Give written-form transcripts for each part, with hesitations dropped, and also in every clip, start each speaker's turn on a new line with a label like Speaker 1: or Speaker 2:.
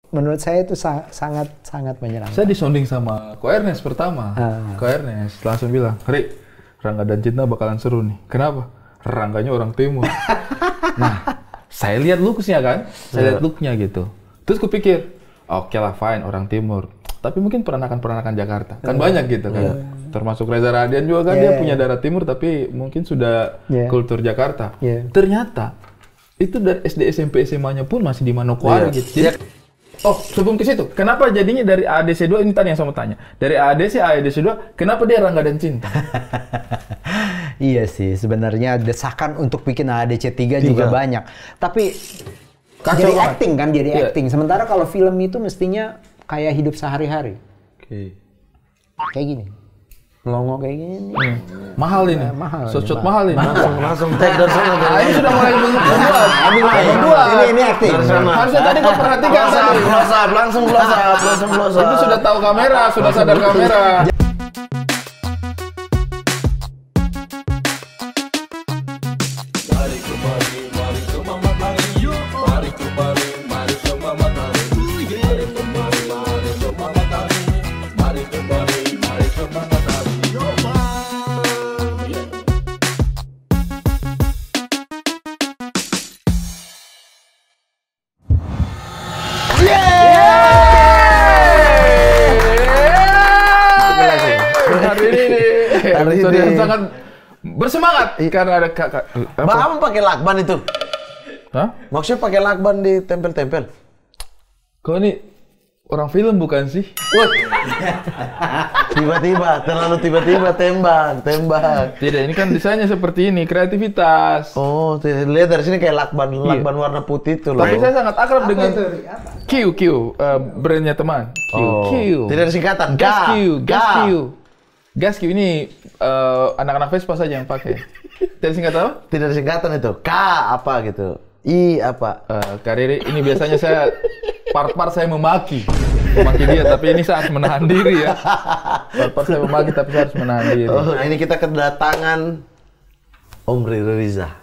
Speaker 1: menurut saya itu sangat menyenangkan.
Speaker 2: Saya disonding sama Ko Ernest pertama. Ko Ernest langsung bilang, Ri, Rangga dan Cinta bakalan seru nih. Kenapa? Rangganya orang timur. Nah, saya lihat looks-nya kan, saya lihat look-nya gitu. Terus kupikir, oke lah fine orang timur. Tapi mungkin peranakan Jakarta. Kan banyak gitu kan. Termasuk Reza Radian juga kan, dia punya darah timur tapi mungkin sudah kultur Jakarta. Ternyata, itu dari SD, SMP, SMA-nya pun masih di Manokwari gitu. Jadi, oh, sebelum ke situ, kenapa jadinya dari AADC 2, ini tadi yang saya mau tanya. Dari AADC 2, kenapa dia Rangga dan Cinta?
Speaker 1: Iya sih, sebenarnya desakan untuk bikin AADC 3 juga banyak. Tapi jadi acting kan, jadi acting. Sementara kalau film itu mestinya kayak hidup sehari-hari. Kayak gini. Melongo kayak gini.
Speaker 2: Mahal ini. Sosok mahal ini.
Speaker 3: Langsung take dari sana.
Speaker 2: Ini sudah mulai membuat.
Speaker 1: Ini acting.
Speaker 2: Harusnya tadi kau perhatikan tadi.
Speaker 3: Langsung close up.
Speaker 2: Itu sudah tahu kamera, sudah sadar kamera. Hari ini sangat bersemangat karena ada kakak.
Speaker 3: Bang pakai lakban itu?
Speaker 2: Hah?
Speaker 3: Maksudnya pakai lakban di tempel-tempel?
Speaker 2: Kau ini orang film bukan sih?
Speaker 3: Wah, terlalu tiba-tiba tembak.
Speaker 2: Tidak, ini kan desainnya seperti ini, kreativitas.
Speaker 3: Oh, lihat dari sini kayak lakban warna putih itu loh.
Speaker 2: Tapi saya sangat akrab dengan Q, brandnya teman. Q.
Speaker 3: Tidak ada singkatan.
Speaker 2: Gas Q ini anak-anak Vespa saja yang pakai. Tidak singkatan apa?
Speaker 3: Tidak ada singkatan itu. K apa gitu. I apa?
Speaker 2: Karir ini biasanya saya part-part saya memaki dia, tapi ini saya harus menahan diri ya. Part-part saya memaki tapi saya harus menahan diri.
Speaker 3: Oh, ini kita kedatangan Om Riri Riza.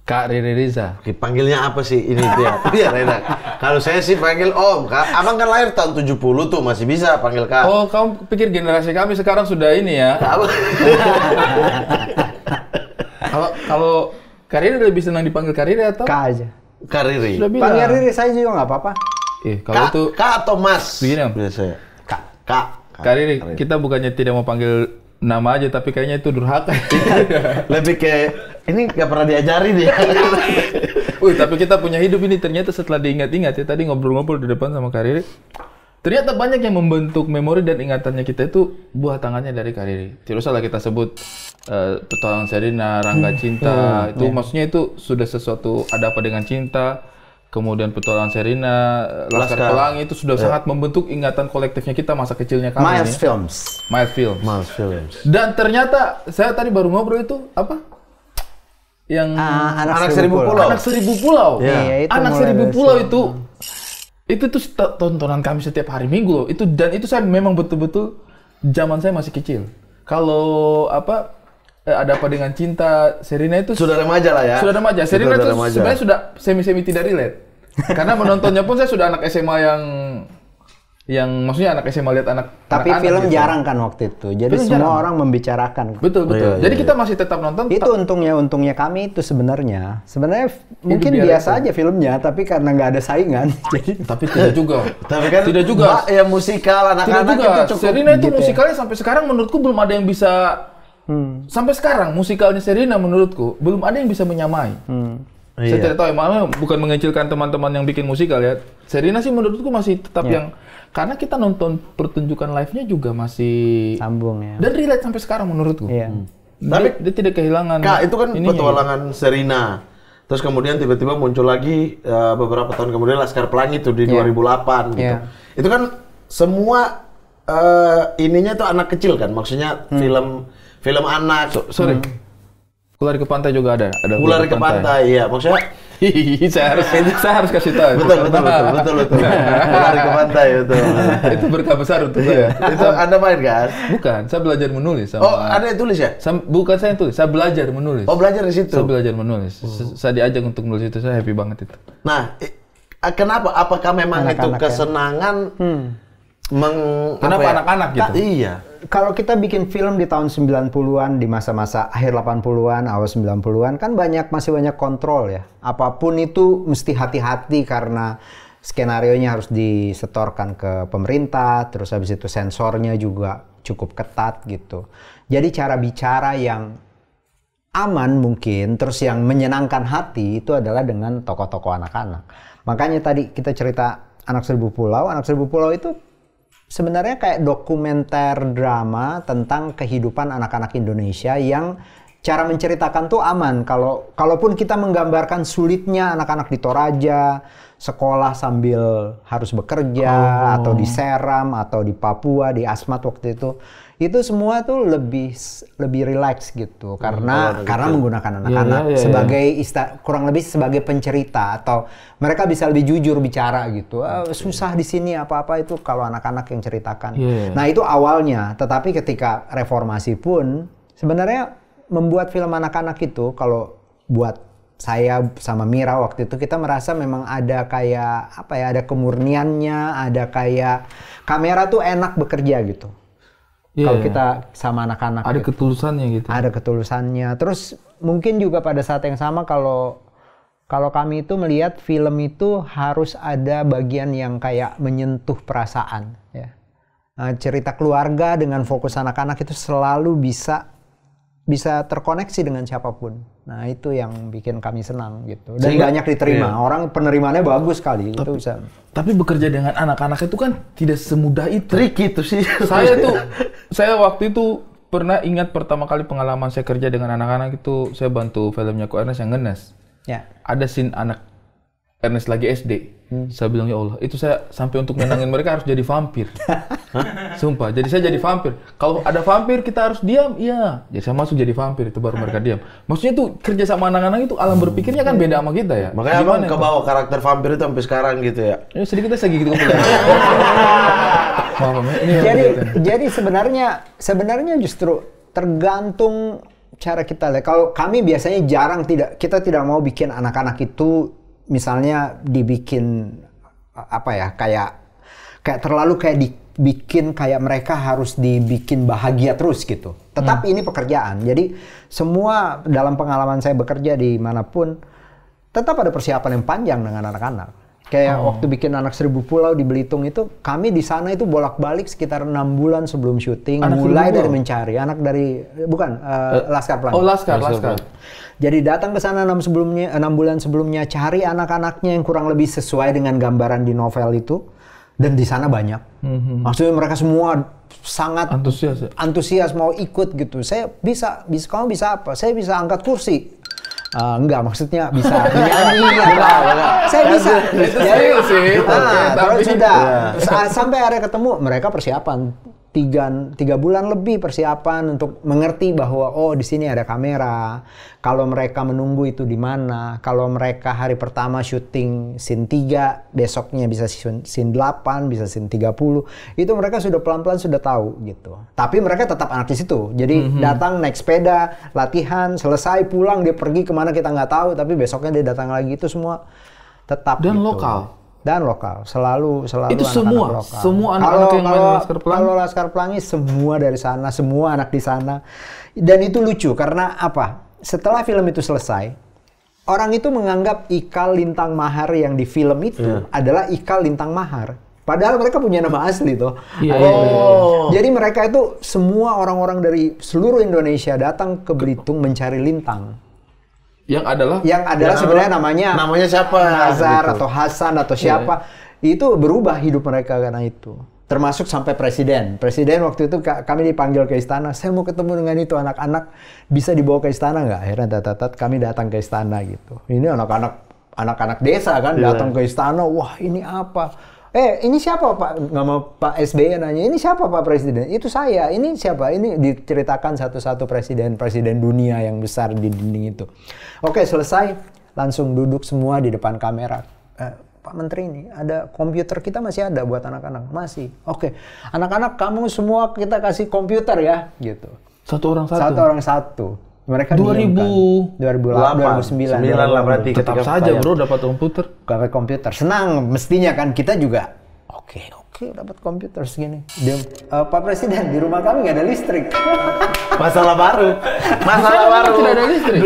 Speaker 2: Kak Riri Riza.
Speaker 3: Oke, panggilnya apa sih ini dia? Iya, Rena. Kalau saya sih panggil Om. Abang kan lahir tahun 70 tuh, masih bisa panggil Kak.
Speaker 2: Oh, kamu pikir generasi kami sekarang sudah ini ya? Kalau Kariri lebih senang dipanggil Kariri atau?
Speaker 1: Kak aja.
Speaker 3: Kariri.
Speaker 1: Panggil Riri saya juga nggak apa-apa.
Speaker 2: Kalau itu
Speaker 3: Kak atau Mas?
Speaker 2: begini Om.
Speaker 3: Biasanya. Kak.
Speaker 2: Kariri, kita bukannya tidak mau panggil nama aja, tapi kayaknya itu durhaka.
Speaker 3: Lebih ke ini nggak pernah diajari dia.
Speaker 2: Wih, tapi kita punya hidup ini ternyata setelah diingat-ingat ya, tadi ngobrol-ngobrol di depan sama Kariri. Ternyata banyak yang membentuk memori dan ingatannya kita itu buah tangannya dari Kariri. Tidak usah lah kita sebut Petualangan Sherina, Rangga Cinta, itu maksudnya itu sudah sesuatu ada apa dengan cinta. Kemudian Petualangan Sherina, Laskar Pelangi itu sudah sangat membentuk ingatan kolektifnya kita masa kecilnya kami.
Speaker 1: Miles Films.
Speaker 2: Dan ternyata saya tadi baru ngobrol itu apa? Yang
Speaker 3: Anak Seribu Pulau.
Speaker 2: Anak Seribu Pulau.
Speaker 1: Iya,
Speaker 2: Anak Seribu Pulau itu tuh tontonan kami setiap hari Minggu loh. Dan itu saya memang betul-betul zaman saya masih kecil. Kalau ada apa dengan cinta, Sherina itu
Speaker 3: sudah remaja lah ya.
Speaker 2: Sudah remaja. Sherina itu sebenarnya sudah semi-semi tidak relate. Karena menontonnya pun saya sudah anak SMA yang maksudnya anak SMA lihat anak.
Speaker 1: Tapi film gitu. Jarang kan waktu itu. Jadi film semua orang membicarakan.
Speaker 2: Betul. Jadi kita masih tetap nonton.
Speaker 1: Itu untungnya kami itu sebenarnya mungkin biasa aja filmnya, tapi karena nggak ada saingan. Jadi
Speaker 2: tapi tidak juga.
Speaker 3: Tapi kan tidak juga. Ya musikal anak-anak itu cukup.
Speaker 2: Sherina itu gitu musikalnya sampai sekarang menurutku belum ada yang bisa. Sampai sekarang musikalnya Sherina menurutku belum ada yang bisa menyamai. Saya tidak tahu, emangnya bukan mengecilkan teman-teman yang bikin musikal ya. Sherina sih menurutku masih tetap yang karena kita nonton pertunjukan live-nya juga masih
Speaker 1: sambung ya.
Speaker 2: Dan relate sampai sekarang menurutku. Tapi dia tidak kehilangan.
Speaker 3: Kak, itu kan Petualangan Sherina. Terus kemudian tiba-tiba muncul lagi beberapa tahun kemudian Laskar Pelangi itu di 2008 gitu. Itu kan semua ininya tuh anak kecil kan, maksudnya film anak.
Speaker 2: Sorry. Kulari ke Pantai juga ada.
Speaker 3: Kulari ke Pantai, iya. Maksudnya
Speaker 2: saya harus kasih tahu.
Speaker 3: Betul. Kulari ke Pantai, betul.
Speaker 2: Itu berkah besar untuk saya.
Speaker 3: Itu Anda main kan?
Speaker 2: Bukan, saya belajar menulis.
Speaker 3: Oh, Anda yang tulis ya?
Speaker 2: Bukan saya yang tulis, saya belajar menulis.
Speaker 3: Oh, belajar di situ?
Speaker 2: Saya belajar menulis. Saya diajak untuk menulis itu, saya happy banget itu.
Speaker 3: Nah, kenapa? Apakah memang itu kesenangan?
Speaker 2: Kenapa anak-anak gitu?
Speaker 3: Iya.
Speaker 1: Kalau kita bikin film di tahun 90-an, di masa-masa akhir 80-an, awal 90-an, kan masih banyak kontrol ya. Apapun itu mesti hati-hati karena skenarionya harus disetorkan ke pemerintah, terus habis itu sensornya juga cukup ketat gitu. Jadi cara bicara yang aman mungkin, terus yang menyenangkan hati itu adalah dengan tokoh-tokoh anak-anak. Makanya tadi kita cerita Anak Seribu Pulau. Anak Seribu Pulau itu sebenarnya kayak dokumenter drama tentang kehidupan anak-anak Indonesia yang cara menceritakan tuh aman. Kalaupun kita menggambarkan sulitnya anak-anak di Toraja, sekolah sambil harus bekerja, atau di Seram, atau di Papua, di Asmat waktu itu semua tuh lebih relax gitu karena menggunakan anak-anak sebagai kurang lebih sebagai pencerita, atau mereka bisa lebih jujur bicara gitu. Susah di sini apa-apa itu kalau anak-anak yang ceritakan. Nah, itu awalnya, tetapi ketika reformasi pun sebenarnya membuat film anak-anak itu, kalau buat saya sama Mira waktu itu, kita merasa memang ada kayak ada kemurniannya, ada kayak kamera tuh enak bekerja gitu. Kalau kita sama anak-anak
Speaker 2: ada
Speaker 1: gitu.
Speaker 2: Ketulusannya gitu.
Speaker 1: Ada ketulusannya. Terus mungkin juga pada saat yang sama kalau kami itu melihat film itu harus ada bagian yang kayak menyentuh perasaan ya. Cerita keluarga dengan fokus anak-anak itu selalu bisa terkoneksi dengan siapapun. Nah, itu yang bikin kami senang gitu. Dan banyak diterima. Orang penerimaannya bagus sekali. Itu bisa.
Speaker 2: Tapi bekerja dengan anak-anak itu kan tidak semudah itu.
Speaker 3: Tricky itu sih.
Speaker 2: Saya waktu itu pernah ingat pertama kali pengalaman saya kerja dengan anak-anak itu, saya bantu filmnya Ko Ernest yang Ngenes. Ya. Ada scene anak Ernest lagi SD. Saya bilang, ya Allah, itu saya sampai untuk menangin mereka harus jadi vampir. Sumpah, jadi saya jadi vampir. Kalau ada vampir kita harus diam, iya. Jadi saya masuk jadi vampir, itu baru mereka diam. Maksudnya tuh kerja sama anak-anak itu alam berpikirnya kan beda sama kita ya.
Speaker 3: Makanya abang kebawa karakter vampir itu sampai sekarang gitu ya.
Speaker 2: Ya sedikit lagi gitu.
Speaker 1: Jadi sebenarnya justru tergantung cara kita lihat. Kalau kami biasanya kita tidak mau bikin anak-anak itu misalnya dibikin kayak terlalu dibikin kayak mereka harus dibikin bahagia terus gitu. Tetapi ini pekerjaan. Jadi semua dalam pengalaman saya bekerja di manapun tetap ada persiapan yang panjang dengan anak-anak. Kayak waktu bikin Anak Seribu Pulau di Belitung itu, kami di sana itu bolak-balik sekitar 6 bulan sebelum syuting, mulai dari mencari Laskar Pelangi.
Speaker 2: Oh, Laskar.
Speaker 1: Jadi datang ke sana 6 bulan sebelumnya, cari anak-anaknya yang kurang lebih sesuai dengan gambaran di novel itu, dan di sana banyak. Maksudnya mereka semua sangat antusias mau ikut gitu. Kamu bisa apa? Saya bisa angkat kursi. Enggak, maksudnya bisa menyanyi. Saya bisa. Terus sudah sampai akhirnya ketemu, mereka persiapan 3 bulan lebih persiapan untuk mengerti bahwa di sini ada kamera. Kalau mereka menunggu itu di mana. Kalau mereka hari pertama syuting scene 3, besoknya bisa scene 8, bisa scene 30. Itu mereka sudah pelan-pelan sudah tahu gitu. Tapi mereka tetap anak di situ. Jadi datang naik sepeda, latihan, selesai pulang dia pergi kemana kita nggak tahu. Tapi besoknya dia datang lagi, itu semua tetap
Speaker 2: dan
Speaker 1: gitu. lokal, selalu
Speaker 2: itu
Speaker 1: anak-anak
Speaker 2: semua anak-anak yang main Laskar Pelangi.
Speaker 1: Kalau Laskar Pelangi semua dari sana, semua anak di sana. Dan itu lucu karena apa? Setelah film itu selesai, orang itu menganggap Ikal Lintang Mahar yang di film itu adalah Ikal Lintang Mahar. Padahal mereka punya nama asli toh. Jadi mereka itu semua orang-orang dari seluruh Indonesia datang ke Belitung mencari lintang. Yang adalah sebenarnya namanya
Speaker 3: siapa?
Speaker 1: Nazar gitu. Atau Hasan atau siapa. Itu berubah hidup mereka karena itu. Termasuk sampai presiden. Presiden waktu itu kami dipanggil ke istana. Saya mau ketemu dengan itu anak-anak, bisa dibawa ke istana nggak? Akhirnya kami datang ke istana gitu. Ini anak-anak desa kan datang ke istana. Wah, ini apa? Ini siapa Pak? Nggak mau Pak SBY nanya, ini siapa Pak Presiden? Itu saya. Ini siapa? Ini diceritakan satu-satu presiden dunia yang besar di dinding itu. Oke, selesai. Langsung duduk semua di depan kamera. Pak Menteri ini, ada komputer kita masih ada buat anak-anak? Masih. Oke, anak-anak kamu semua kita kasih komputer ya, gitu.
Speaker 2: Satu orang satu?
Speaker 1: Satu orang satu. Mereka 2009
Speaker 3: lah berarti.
Speaker 2: Tetap saja bro dapat komputer.
Speaker 1: Dapat komputer. Senang mestinya kan, kita juga oke dapat komputer segini. Pak Presiden, di rumah kami nggak ada listrik.
Speaker 3: Masalah baru.
Speaker 2: Tidak ada listrik.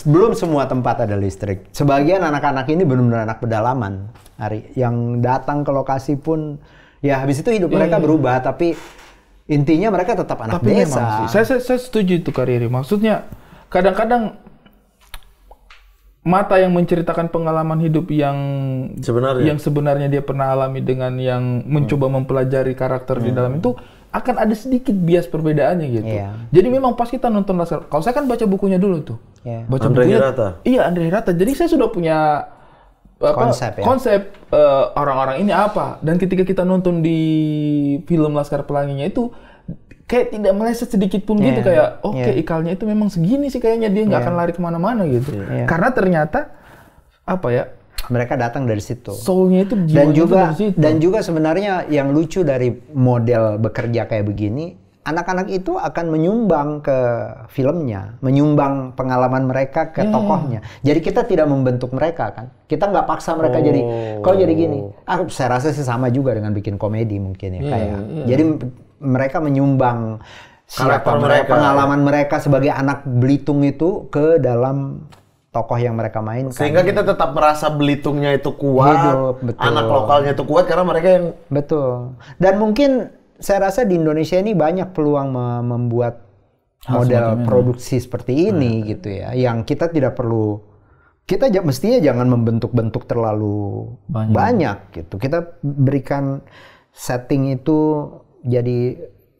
Speaker 1: Belum semua tempat ada listrik. Sebagian anak-anak ini benar-benar anak pedalaman, Ari, yang datang ke lokasi pun ya habis itu hidup mereka berubah, tapi intinya mereka tetap anak desa.
Speaker 2: Saya setuju itu Kak Riri. Maksudnya kadang-kadang mata yang menceritakan pengalaman hidup yang sebenarnya dia pernah alami dengan yang mencoba mempelajari karakter di dalam itu akan ada sedikit bias perbedaannya gitu. Jadi memang pas kita nonton Laskar, kalau saya kan baca bukunya dulu tuh. Baca
Speaker 3: Andre
Speaker 2: bukunya.
Speaker 3: Hirata.
Speaker 2: Iya, Andre Hirata. Jadi saya sudah punya konsep orang-orang ini apa, dan ketika kita nonton di film Laskar Pelanginya itu kayak tidak meleset sedikit pun gitu, kayak ikalnya itu memang segini sih kayaknya, dia nggak akan lari kemana-mana gitu. Karena ternyata
Speaker 1: mereka datang dari situ.
Speaker 2: Soulnya itu
Speaker 1: dan juga sebenarnya yang lucu dari model bekerja kayak begini, anak-anak itu akan menyumbang ke filmnya, menyumbang pengalaman mereka ke tokohnya. Jadi kita tidak membentuk mereka kan. Kita nggak paksa mereka jadi, kau jadi gini. Saya rasa sih sama juga dengan bikin komedi mungkin ya. Jadi mereka menyumbang pengalaman mereka sebagai anak Belitung itu ke dalam tokoh yang mereka mainkan.
Speaker 3: Sehingga kita tetap merasa Belitungnya itu kuat, anak lokalnya itu kuat karena mereka yang...
Speaker 1: Betul. Dan mungkin saya rasa di Indonesia ini banyak peluang membuat model produksi seperti ini gitu ya. Yang kita tidak perlu, kita mestinya jangan membentuk-bentuk terlalu banyak gitu. Kita berikan setting itu jadi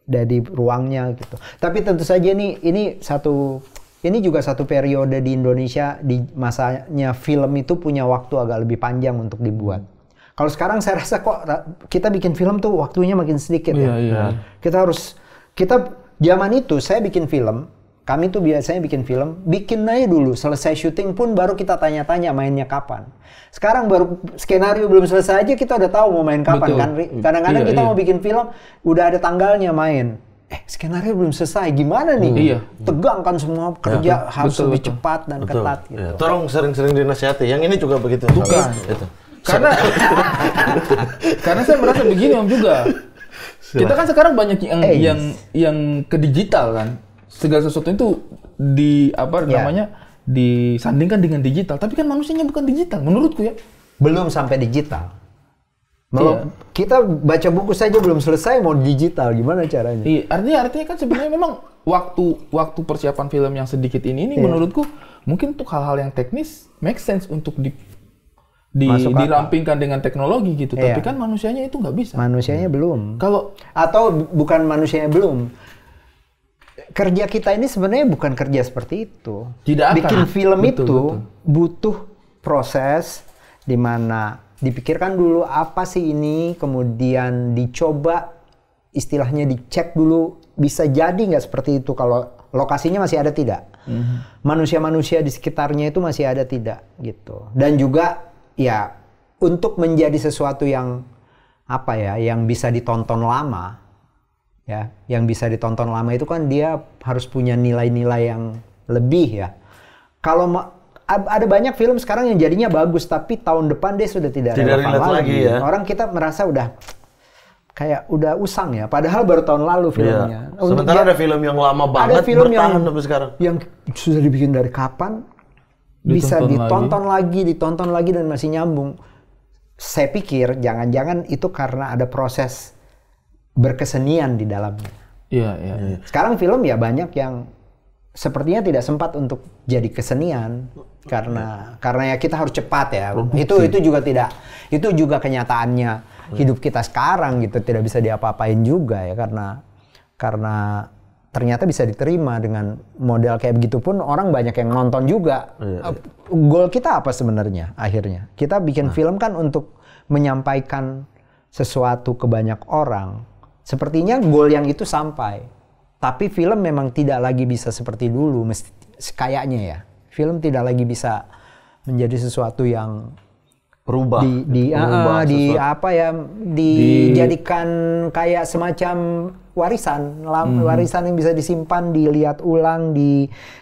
Speaker 1: dari ruangnya gitu. Tapi tentu saja ini juga satu periode di Indonesia, di masanya film itu punya waktu agak lebih panjang untuk dibuat. Kalau sekarang saya rasa kok kita bikin film tuh waktunya makin sedikit ya. Kita zaman itu saya bikin film, kami tuh biasanya bikin film, bikin aja dulu, selesai syuting pun baru kita tanya-tanya mainnya kapan. Sekarang baru skenario belum selesai aja kita udah tahu mau main kapan kan. Kadang-kadang kita mau bikin film udah ada tanggalnya main. Skenario belum selesai, gimana nih? Tegang kan semua, kerja harus lebih cepat dan ketat gitu.
Speaker 3: Tolong sering-sering dinasihati. Yang ini juga begitu.
Speaker 2: Bukan. Karena saya merasa begini Om juga. Kita kan sekarang banyak yang ke digital kan. Segala sesuatu itu disandingkan dengan digital, tapi kan manusianya bukan digital menurutku ya.
Speaker 1: Belum sampai digital. Kita baca buku saja belum selesai mau digital, gimana caranya?
Speaker 2: Artinya kan sebenarnya memang waktu persiapan film yang sedikit ini menurutku mungkin untuk hal-hal yang teknis make sense untuk dirampingkan dengan teknologi gitu. Tapi kan manusianya itu nggak bisa.
Speaker 1: Manusianya belum. Atau bukan manusianya belum. Kerja kita ini sebenarnya bukan kerja seperti itu. Bikin film itu butuh proses di mana dipikirkan dulu apa sih ini, kemudian dicoba, istilahnya dicek dulu bisa jadi nggak seperti itu, kalau lokasinya masih ada tidak, manusia-manusia di sekitarnya itu masih ada tidak gitu. Dan juga ya untuk menjadi sesuatu yang yang bisa ditonton lama. Ya, yang bisa ditonton lama itu kan dia harus punya nilai-nilai yang lebih ya. Kalau ada banyak film sekarang yang jadinya bagus, tapi tahun depan dia sudah tidak relevan lagi ya. Orang kita merasa udah usang ya, padahal baru tahun lalu filmnya.
Speaker 3: Sementara ada film yang lama banget bertahan sampai sekarang.
Speaker 1: Yang sudah dibikin dari kapan bisa ditonton lagi dan masih nyambung. Saya pikir jangan-jangan itu karena ada proses berkesenian di dalamnya. Iya. Sekarang film ya banyak yang sepertinya tidak sempat untuk jadi kesenian karena ya kita harus cepat ya. Itu juga kenyataannya hidup kita sekarang gitu, tidak bisa diapa-apain juga ya karena ternyata bisa diterima dengan model kayak begitu pun orang banyak yang nonton juga. Goal kita apa sebenarnya akhirnya? Kita bikin film kan untuk menyampaikan sesuatu ke banyak orang. Sepertinya goal yang itu sampai. Tapi film memang tidak lagi bisa seperti dulu, kayaknya ya. Film tidak lagi bisa menjadi sesuatu yang
Speaker 3: berubah.
Speaker 1: Dijadikan kayak semacam warisan, warisan yang bisa disimpan, dilihat ulang,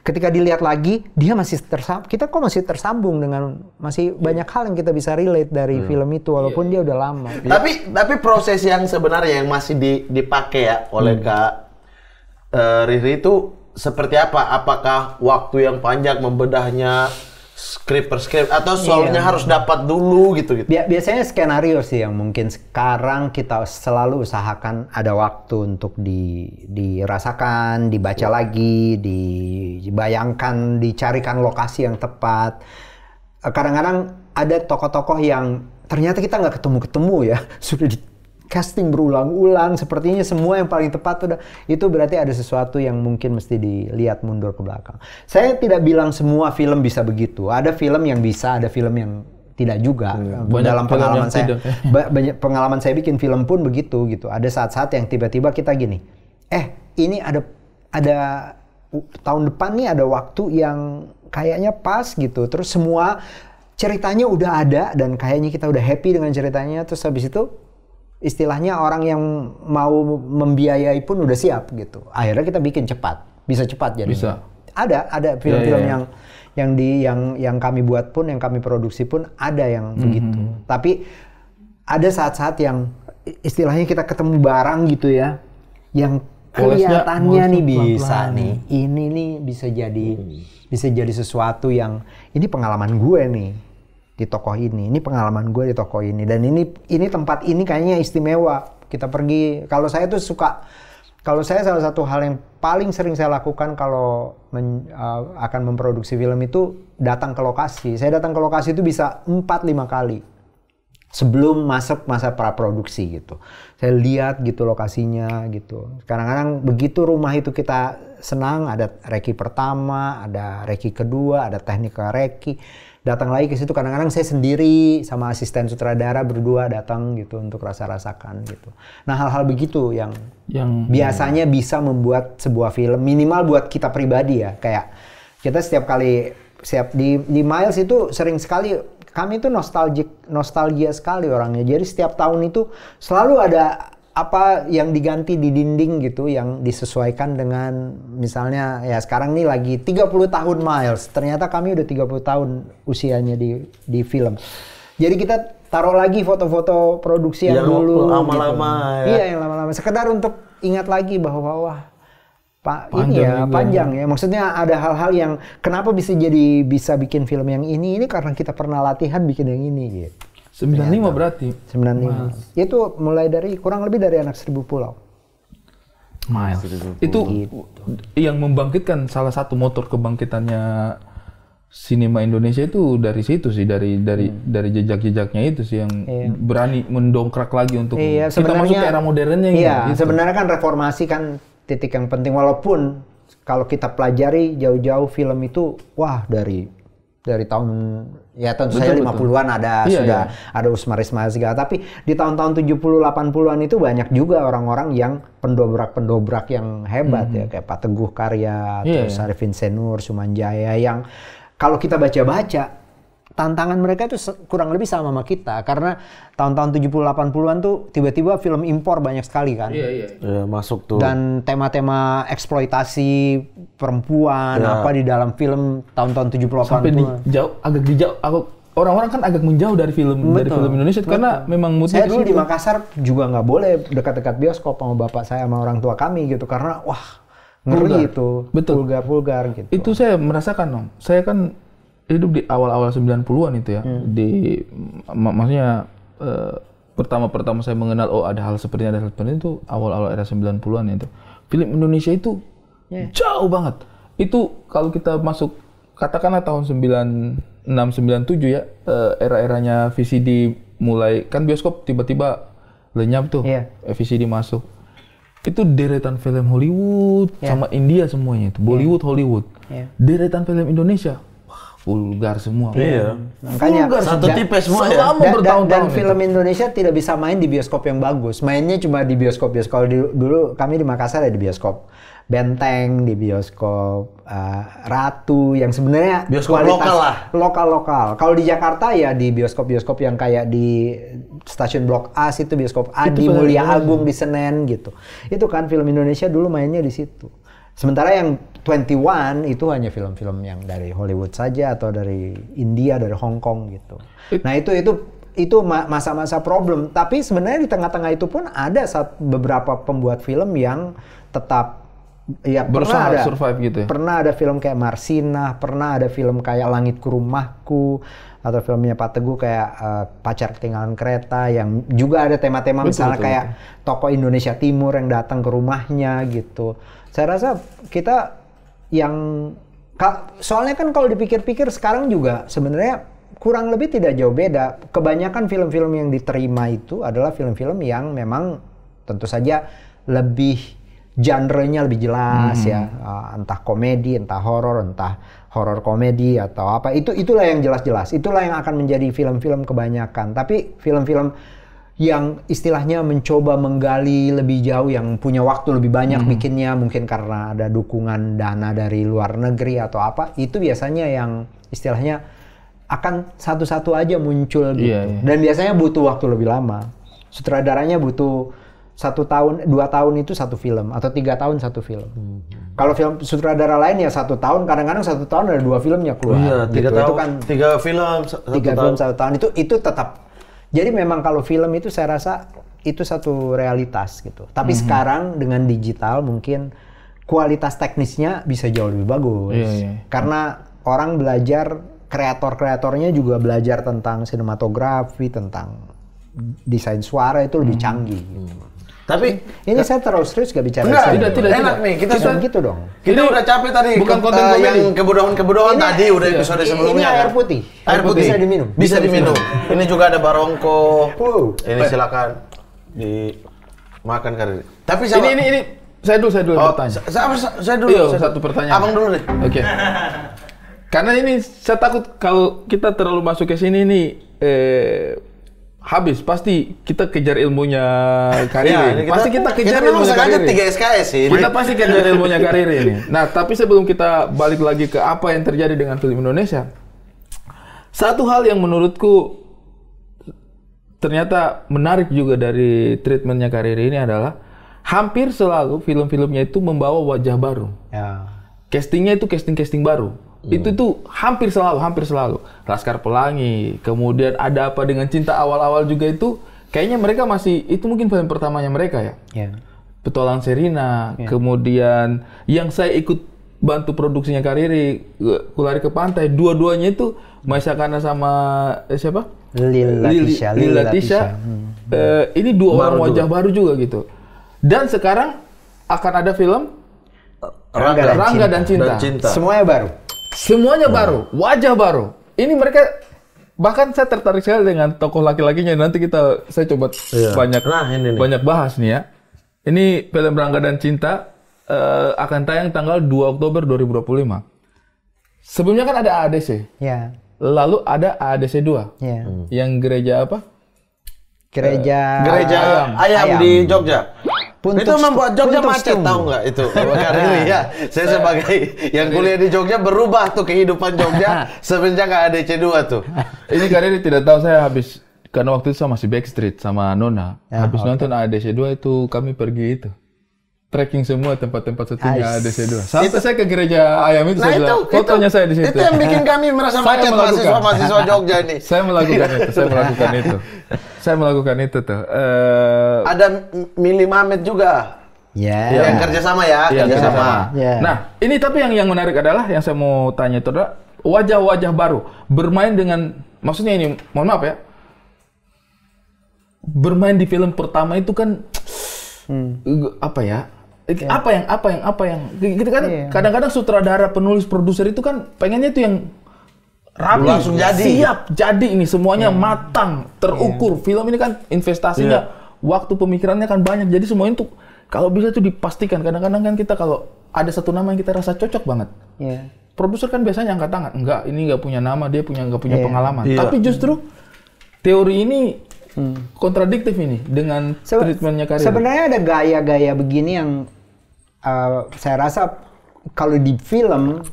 Speaker 1: ketika dilihat lagi dia masih kita kok masih tersambung dengan banyak hal yang kita bisa relate dari film itu walaupun dia udah lama.
Speaker 3: Tapi proses yang sebenarnya yang masih dipakai ya oleh Kak Riri itu seperti apa? Apakah waktu yang panjang membedahnya skrip per skrip atau soalnya harus dapat dulu gitu?
Speaker 1: Biasanya skenario sih yang mungkin sekarang kita selalu usahakan ada waktu untuk dirasakan, dibaca lagi, dibayangkan, dicarikan lokasi yang tepat. Kadang-kadang ada tokoh-tokoh yang ternyata kita nggak ketemu ya, sudah di casting berulang-ulang, sepertinya semua yang paling tepat itu berarti ada sesuatu yang mungkin mesti dilihat mundur ke belakang. Saya tidak bilang semua film bisa begitu. Ada film yang bisa, ada film yang tidak juga. Dalam pengalaman saya, pengalaman saya bikin film pun begitu gitu. Ada saat-saat yang tiba-tiba kita gini, ini ada tahun depan nih ada waktu yang kayaknya pas gitu. Terus semua ceritanya udah ada dan kayaknya kita udah happy dengan ceritanya. Terus habis itu istilahnya orang yang mau membiayai pun udah siap gitu. Akhirnya kita bikin cepat, bisa cepat jadi.
Speaker 2: Bisa.
Speaker 1: Ada film-film yang kami buat pun, yang kami produksi pun ada yang begitu. Tapi ada saat-saat yang istilahnya kita ketemu barang gitu ya, yang kelihatannya nih bisa nih, ini nih bisa jadi sesuatu yang ini pengalaman gue nih di tokoh ini pengalaman gue di tokoh ini, dan ini tempat ini kayaknya istimewa, kita pergi. Kalau saya tuh salah satu hal yang paling sering saya lakukan kalau akan memproduksi film itu datang ke lokasi. Saya datang ke lokasi itu bisa 4-5 kali sebelum masuk masa praproduksi gitu. Saya lihat gitu lokasinya gitu. Kadang-kadang begitu rumah itu kita senang, ada reki pertama, ada reki kedua, ada teknik reki. Datang lagi ke situ, kadang-kadang saya sendiri sama asisten sutradara berdua datang gitu untuk rasakan gitu. Nah, hal-hal begitu yang biasanya bisa membuat sebuah film, minimal buat kita pribadi ya. Kayak kita setiap di Miles itu sering sekali kami itu nostalgia sekali orangnya. Jadi setiap tahun itu selalu ada apa yang diganti di dinding gitu, yang disesuaikan dengan misalnya ya sekarang nih lagi 30 tahun Miles. Ternyata kami udah 30 tahun usianya di film. Jadi kita taruh lagi foto-foto produksi yang dulu
Speaker 3: lama-lama
Speaker 1: gitu. Iya, yang lama-lama. Sekedar untuk ingat lagi bahwa wah, panjang ya. Maksudnya ada hal-hal yang kenapa bisa bikin film yang ini karena kita pernah latihan bikin yang ini gitu.
Speaker 2: 95 berarti?
Speaker 1: 95. Itu mulai dari kurang lebih dari Anak Seribu Pulau.
Speaker 2: Miles. Itu gitu. Yang membangkitkan salah satu motor kebangkitannya sinema Indonesia itu dari situ sih, dari jejak-jejaknya itu sih yang berani mendongkrak lagi untuk kita masuk ke era modernnya
Speaker 1: gitu.
Speaker 2: Sebenarnya
Speaker 1: kan reformasi kan titik yang penting, walaupun kalau kita pelajari jauh-jauh film itu dari tahun tentu saja 50-an ada Usmar Ismail segala, tapi di tahun-tahun 70-80-an itu banyak juga orang-orang yang pendobrak yang hebat ya, kayak Pak Teguh Karya, terus Arifin Senur, Sumanjaya, yang kalau kita baca-baca tantangan mereka itu kurang lebih sama kita, karena tahun-tahun 70-80-an tuh tiba-tiba film impor banyak sekali kan.
Speaker 3: Iya, masuk tuh.
Speaker 1: Dan tema-tema eksploitasi perempuan di dalam film tahun-tahun 70-80-an.
Speaker 2: Sampai agak dijauh. Orang-orang kan agak menjauh dari film Indonesia karena memang
Speaker 1: saya dulu di Makassar juga nggak boleh dekat-dekat bioskop sama bapak saya sama orang tua kami gitu, karena ngeri itu.
Speaker 2: Betul.
Speaker 1: Vulgar gitu.
Speaker 2: Itu saya merasakan dong. Saya kan hidup di awal-awal 90-an itu ya. Maksudnya pertama-pertama saya mengenal ada hal seperti itu awal-awal era 90-an itu. Film Indonesia itu jauh banget. Itu kalau kita masuk katakanlah tahun 96 97 ya, era-eranya VCD mulai, kan bioskop tiba-tiba lenyap tuh. VCD masuk. Itu deretan film Hollywood sama India semuanya itu. Bollywood, Hollywood. Deretan film Indonesia vulgar semua.
Speaker 3: Iya.
Speaker 1: Makanya
Speaker 3: satu tipe semua ya.
Speaker 2: Selama bertahun-tahun
Speaker 1: dan
Speaker 2: itu.
Speaker 1: film Indonesia tidak bisa main di bioskop yang bagus. Mainnya cuma di bioskop. Kalau dulu kami di Makassar ada di bioskop Benteng, di bioskop Ratu, yang sebenarnya
Speaker 3: bioskop
Speaker 1: kualitas lokal. Kalau di Jakarta ya di bioskop-bioskop yang kayak di stasiun Blok A situ, bioskop Adi Mulia Agung di Senen gitu. Itu kan film Indonesia dulu mainnya di situ. Sementara yang 21 itu hanya film-film yang dari Hollywood saja atau dari India, dari Hong Kong gitu. Nah itu masa-masa problem. Tapi sebenarnya di tengah-tengah itu pun ada beberapa pembuat film yang tetap ya
Speaker 2: survive gitu ya.
Speaker 1: Pernah ada film kayak Marsinah, pernah ada film kayak Langitku Rumahku, atau filmnya Pak Teguh kayak Pacar Ketinggalan Kereta yang juga ada tema-tema misalnya kayak tokoh Indonesia Timur yang datang ke rumahnya gitu. Saya rasa kita soalnya kan kalau dipikir-pikir sekarang juga sebenarnya kurang lebih tidak jauh beda. Kebanyakan film-film yang diterima itu adalah film-film yang memang tentu saja lebih genre-nya lebih jelas ya, entah komedi, entah horor komedi atau apa. Itulah yang jelas-jelas. Itulah yang akan menjadi film-film kebanyakan. Tapi film-film yang istilahnya mencoba menggali lebih jauh, yang punya waktu lebih banyak bikinnya, mungkin karena ada dukungan dana dari luar negeri atau apa, itu biasanya yang istilahnya akan satu-satu aja muncul gitu. Dan biasanya butuh waktu lebih lama. Sutradaranya butuh 1 tahun, 2 tahun itu satu film, atau 3 tahun satu film. Kalau film sutradara lain ya 1 tahun, kadang-kadang 1 tahun ada 2 filmnya keluar.
Speaker 3: Iya,
Speaker 1: gitu.
Speaker 3: 3 tahun,
Speaker 1: itu kan
Speaker 3: 3 film,
Speaker 1: 1 tahun itu tetap. Jadi memang kalau film itu saya rasa itu satu realitas gitu. Tapi sekarang dengan digital mungkin kualitas teknisnya bisa jauh lebih bagus. Karena orang belajar, kreator-kreatornya juga belajar tentang sinematografi, tentang desain suara itu lebih canggih gitu.
Speaker 3: Tapi
Speaker 1: ini saya terlalu serius gak bicara
Speaker 3: tidak enak nih, kita
Speaker 1: gitu dong.
Speaker 3: Kita udah capek tadi,
Speaker 2: bukan konten
Speaker 3: yang kebodohan tadi udah episode sebelumnya.
Speaker 1: Ini air putih.
Speaker 3: Air putih bisa diminum. Ini juga ada barongko. Ini silakan dimakan kali. Tapi
Speaker 2: ini saya dulu bertanya.
Speaker 3: Saya dulu.
Speaker 2: Satu pertanyaan.
Speaker 3: Abang dulu deh.
Speaker 2: Oke. Karena ini saya takut kalau kita terlalu masuk ke sini nih habis, pasti kita kejar ilmunya Kariri. Pasti kita kejar ilmunya Kariri.
Speaker 3: 3 SKS sih.
Speaker 2: Kita pasti kejar ilmunya Kariri ini. Nah, tapi sebelum kita balik lagi ke apa yang terjadi dengan film Indonesia, satu hal yang menurutku ternyata menarik juga dari treatmentnya Kariri ini adalah hampir selalu film-filmnya itu membawa wajah baru. Castingnya itu casting baru. Itu tuh hampir selalu. Laskar Pelangi, kemudian Ada Apa Dengan Cinta awal-awal juga itu kayaknya mereka masih, itu mungkin film pertamanya mereka ya. Petualang Serina, kemudian yang saya ikut bantu produksinya Kariri, Kulari ke Pantai, dua-duanya itu Maisakana sama siapa? Lila Tisha. Ini 2 orang wajah baru juga gitu. Dan sekarang akan ada film Rangga dan Cinta. Semuanya baru, wajah baru. Ini mereka, bahkan saya tertarik sekali dengan tokoh laki-lakinya. Nanti saya coba banyak bahas nih ya. Ini film Rangga dan Cinta akan tayang tanggal 2 Oktober 2025. Sebelumnya kan ada AADC. Lalu ada AADC 2. Yang gereja apa?
Speaker 1: Gereja
Speaker 3: ayam di Jogja. Itu membuat Jogja macet, tahu nggak itu? Karena ya, saya sebagai yang kuliah di Jogja berubah tuh kehidupan Jogja semenjak AADC 2 tuh.
Speaker 2: Ini Kariri tidak tahu, saya habis, karena waktu itu saya masih backstreet sama Nona. Habis nonton AADC 2 itu kami pergi itu. Tracking semua tempat-tempat syutingnya AADC 2. Sampai saya ke gereja ayam itu, saya bilang, fotonya saya di situ.
Speaker 3: Itu yang bikin kami merasa macet, mahasiswa Jogja ini.
Speaker 2: Saya melakukan itu. Saya melakukan itu tuh.
Speaker 3: Ada Mili Mamet juga. Yang kerjasama ya. Kerjasama.
Speaker 2: Nah, ini tapi yang menarik adalah, yang saya mau tanya itu adalah wajah-wajah baru. Bermain dengan, maksudnya ini, mohon maaf ya. Bermain di film pertama itu kan, apa ya? Apa yang gitu kan, kadang-kadang sutradara, penulis, produser itu kan pengennya itu yang rapi,
Speaker 3: langsung jadi,
Speaker 2: siap jadi, ini semuanya matang, terukur. Film ini kan investasinya, waktu pemikirannya kan banyak, jadi semuanya itu kalau bisa itu dipastikan. Kadang-kadang kan kita kalau ada satu nama yang kita rasa cocok banget, produser kan biasanya angkat tangan. Enggak, ini nggak punya nama, dia nggak punya pengalaman. Tapi justru teori ini kontradiktif ini dengan treatmentnya karir.
Speaker 1: Sebenarnya ada gaya-gaya begini yang saya rasa kalau di film,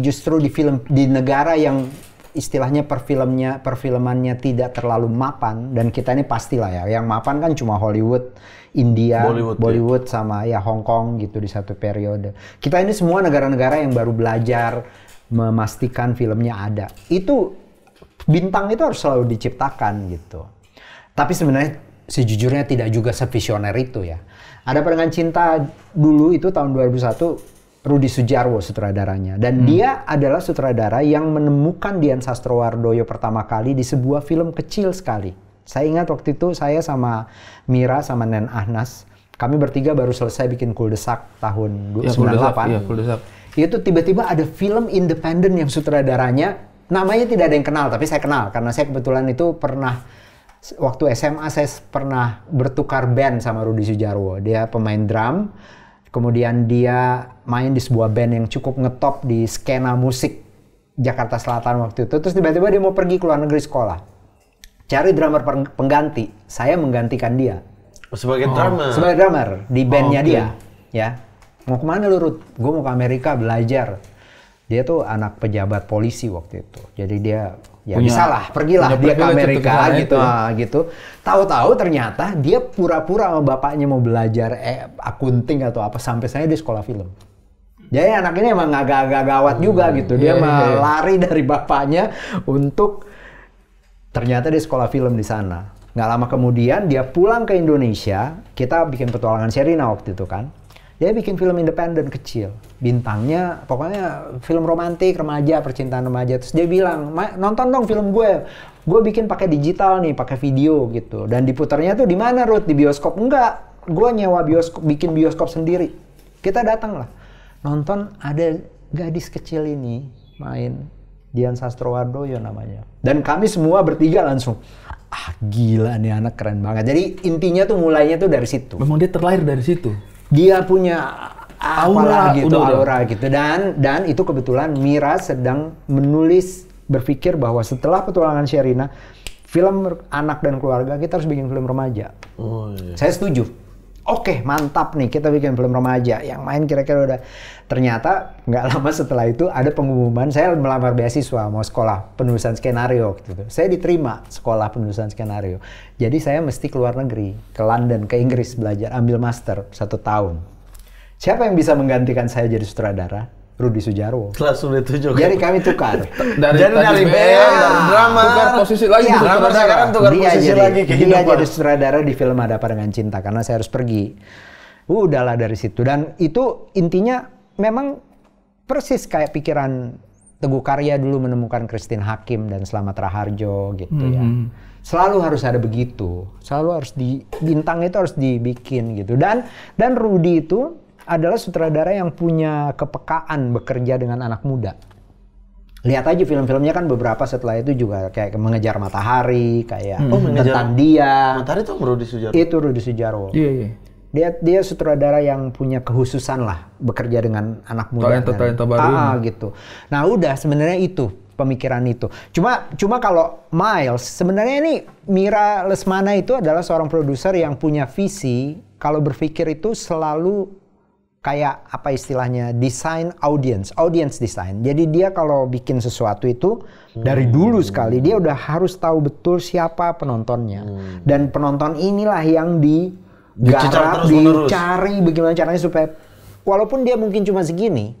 Speaker 1: justru di film di negara yang istilahnya perfilmannya tidak terlalu mapan, dan kita ini pastilah ya, yang mapan kan cuma Hollywood, India, Bollywood sama ya Hong Kong gitu di satu periode. Kita ini semua negara-negara yang baru belajar memastikan filmnya ada. Itu bintang itu harus selalu diciptakan gitu. Tapi sebenarnya sejujurnya tidak juga sevisioner itu ya. Ada Perengan Cinta dulu itu tahun 2001, Rudi Sudjarwo sutradaranya. Dan dia adalah sutradara yang menemukan Dian Sastrowardoyo pertama kali di sebuah film kecil sekali. Saya ingat waktu itu saya sama Mira sama Nen Ahnas, kami bertiga baru selesai bikin Kuldesak tahun 98. Itu tiba-tiba ada film independen yang sutradaranya, namanya tidak ada yang kenal, tapi saya kenal. Karena saya kebetulan itu pernah, waktu SMA saya pernah bertukar band sama Rudi Sudjarwo. Dia pemain drum, kemudian dia main di sebuah band yang cukup ngetop di skena musik Jakarta Selatan waktu itu. Terus tiba-tiba dia mau pergi ke luar negeri sekolah, cari drummer pengganti. Saya menggantikan dia
Speaker 3: sebagai drummer.
Speaker 1: Sebagai drummer di bandnya dia. Ya, mau kemana lu Rud? Gue mau ke Amerika belajar. Dia tuh anak pejabat polisi waktu itu. Jadi dia bisa lah, pergilah dia ke Amerika gitu, gitu. Tahu-tahu ternyata dia pura-pura sama bapaknya mau belajar akunting atau apa, sampai saya di sekolah film. Jadi anak ini emang agak-agak gawat juga gitu. Dia lari dari bapaknya untuk ternyata di sekolah film di sana. Nggak lama kemudian dia pulang ke Indonesia. Kita bikin Petualangan Sherina waktu itu kan. Dia bikin film independen kecil. Bintangnya pokoknya film romantik, remaja, percintaan remaja. Terus dia bilang, nonton dong film gue. Gue bikin pakai digital nih, pakai video gitu. Dan diputarnya tuh di mana Ruth? Di bioskop? Enggak. Gue nyewa bioskop, bikin bioskop sendiri. Kita datang lah. Nonton ada gadis kecil ini main, Dian Sastrowardoyo namanya. Dan kami semua bertiga langsung, gila nih anak keren banget. Jadi intinya tuh mulainya tuh dari situ.
Speaker 2: Memang dia terlahir dari situ.
Speaker 1: Dia punya aura gitu. Dan itu kebetulan Mira sedang berpikir bahwa setelah Petualangan Sherina, film anak dan keluarga, kita harus bikin film remaja. Saya setuju. Oke, mantap nih, kita bikin film remaja. Yang main kira-kira udah. Ternyata nggak lama setelah itu ada pengumuman, saya melamar beasiswa mau sekolah penulisan skenario gitu. Saya diterima sekolah penulisan skenario. Jadi saya mesti keluar negeri, ke London, ke Inggris belajar, ambil master 1 tahun. Siapa yang bisa menggantikan saya jadi sutradara? Rudi Sudjarwo.
Speaker 3: Langsung ditunjuk.
Speaker 1: Jadi kami tukar.
Speaker 3: dari drama,
Speaker 2: tukar posisi lagi.
Speaker 3: Sekarang tukar posisi lagi.
Speaker 1: Dia jadi sutradara di film Ada Apa Dengan Cinta karena saya harus pergi. Udahlah dari situ. Dan itu intinya memang persis kayak pikiran Teguh Karya dulu menemukan Christine Hakim dan Slamet Raharjo gitu ya. Selalu harus ada begitu. Selalu harus bintang itu harus dibikin gitu. Dan Rudi itu adalah sutradara yang punya kepekaan bekerja dengan anak muda. Lihat aja film-filmnya kan beberapa setelah itu juga kayak Mengejar Matahari, kayak Tentang Dia.
Speaker 3: Matahari itu Rudi Sudjarwo.
Speaker 1: Itu Rudi Sudjarwo. Dia sutradara yang punya kekhususan lah bekerja dengan anak muda.
Speaker 2: Talenta baru.
Speaker 1: Gitu. Nah udah sebenarnya itu pemikiran itu. Cuma kalau Miles sebenarnya ini Mira Lesmana itu adalah seorang produser yang punya visi. Kalau berpikir itu selalu kayak apa istilahnya, desain audience design. Jadi dia kalau bikin sesuatu itu dari dulu sekali dia udah harus tahu betul siapa penontonnya. Dan penonton inilah yang digarap, dicari bagaimana caranya supaya walaupun dia mungkin cuma segini,